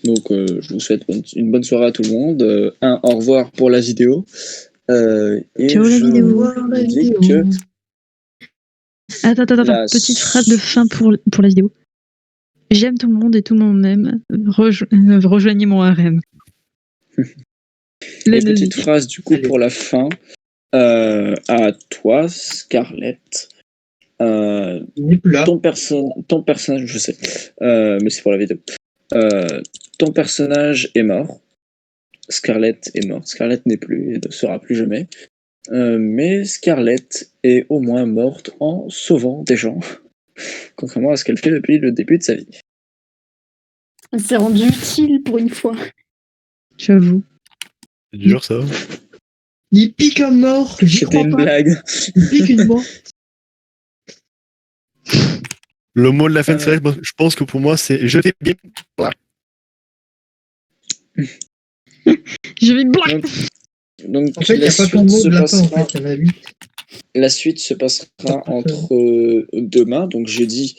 Donc, je vous souhaite une bonne soirée à tout le monde. Au revoir pour la vidéo. Et
ciao la vidéo. Attends. Petite phrase de fin pour la vidéo. J'aime tout le monde et tout le monde m'aime. Rejoignez mon harem.
Et petite phrase du coup pour la fin. À toi, Scarlett. Ton personnage, je sais, mais c'est pour la vidéo. Ton personnage est mort. Scarlett est morte. Scarlett n'est plus et ne sera plus jamais. Mais Scarlett est au moins morte en sauvant des gens, contrairement à ce qu'elle fait depuis le début de sa vie.
Elle s'est rendue utile pour une fois.
J'avoue.
C'est dur ça.
Il pique un mort.
C'était une blague.
Il pique une mort.
Le mot de la fin de série, je pense que pour moi, c'est je vais bien.
Je vais blague.
Donc,
En fait, il n'y a pas tant de mots de la fin, en fait, il y en a 8.
La suite se passera entre demain, donc jeudi,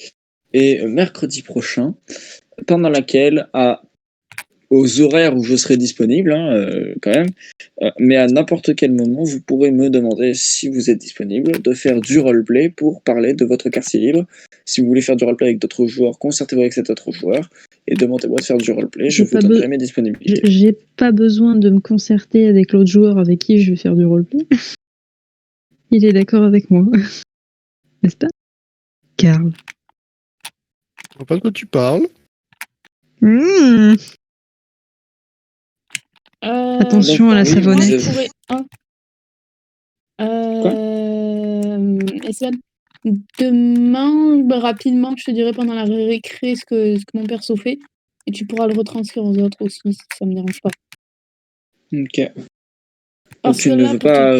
et mercredi prochain, pendant laquelle, aux horaires où je serai disponible, quand même, mais à n'importe quel moment, vous pourrez me demander, si vous êtes disponible, de faire du roleplay pour parler de votre quartier libre. Si vous voulez faire du roleplay avec d'autres joueurs, concertez-vous avec cet autre joueur et demandez-moi de faire du roleplay, je vous donnerai mes disponibilités.
J'ai pas besoin de me concerter avec l'autre joueur avec qui je vais faire du roleplay. Il est d'accord avec moi. N'est-ce pas, Karl?
Je vois pas de quoi tu parles.
Attention à la savonnette.
Esteban, demain, rapidement, je te dirai pendant la récré ce que mon perso fait. Et tu pourras le retranscrire aux autres aussi, si ça me dérange pas.
Ok.
Parce
tu
que
ne
là,
veux pas...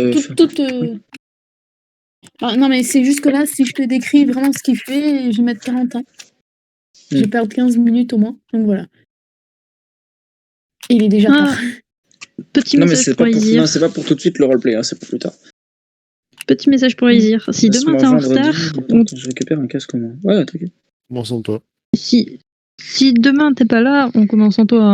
non, mais c'est juste que là, si je te décris vraiment ce qu'il fait, je vais mettre 40 ans. Je vais perdre 15 minutes au moins. Donc voilà. Et il est déjà tard.
Petit message pour Aizir.
Non, c'est pas pour tout de suite le roleplay, c'est pour plus tard.
Petit message pour Aizir. Si demain t'es en retard...
Je récupère un casque commun. Ouais, t'inquiète.
Bon, sans toi.
Si demain t'es pas là, on commence en toi.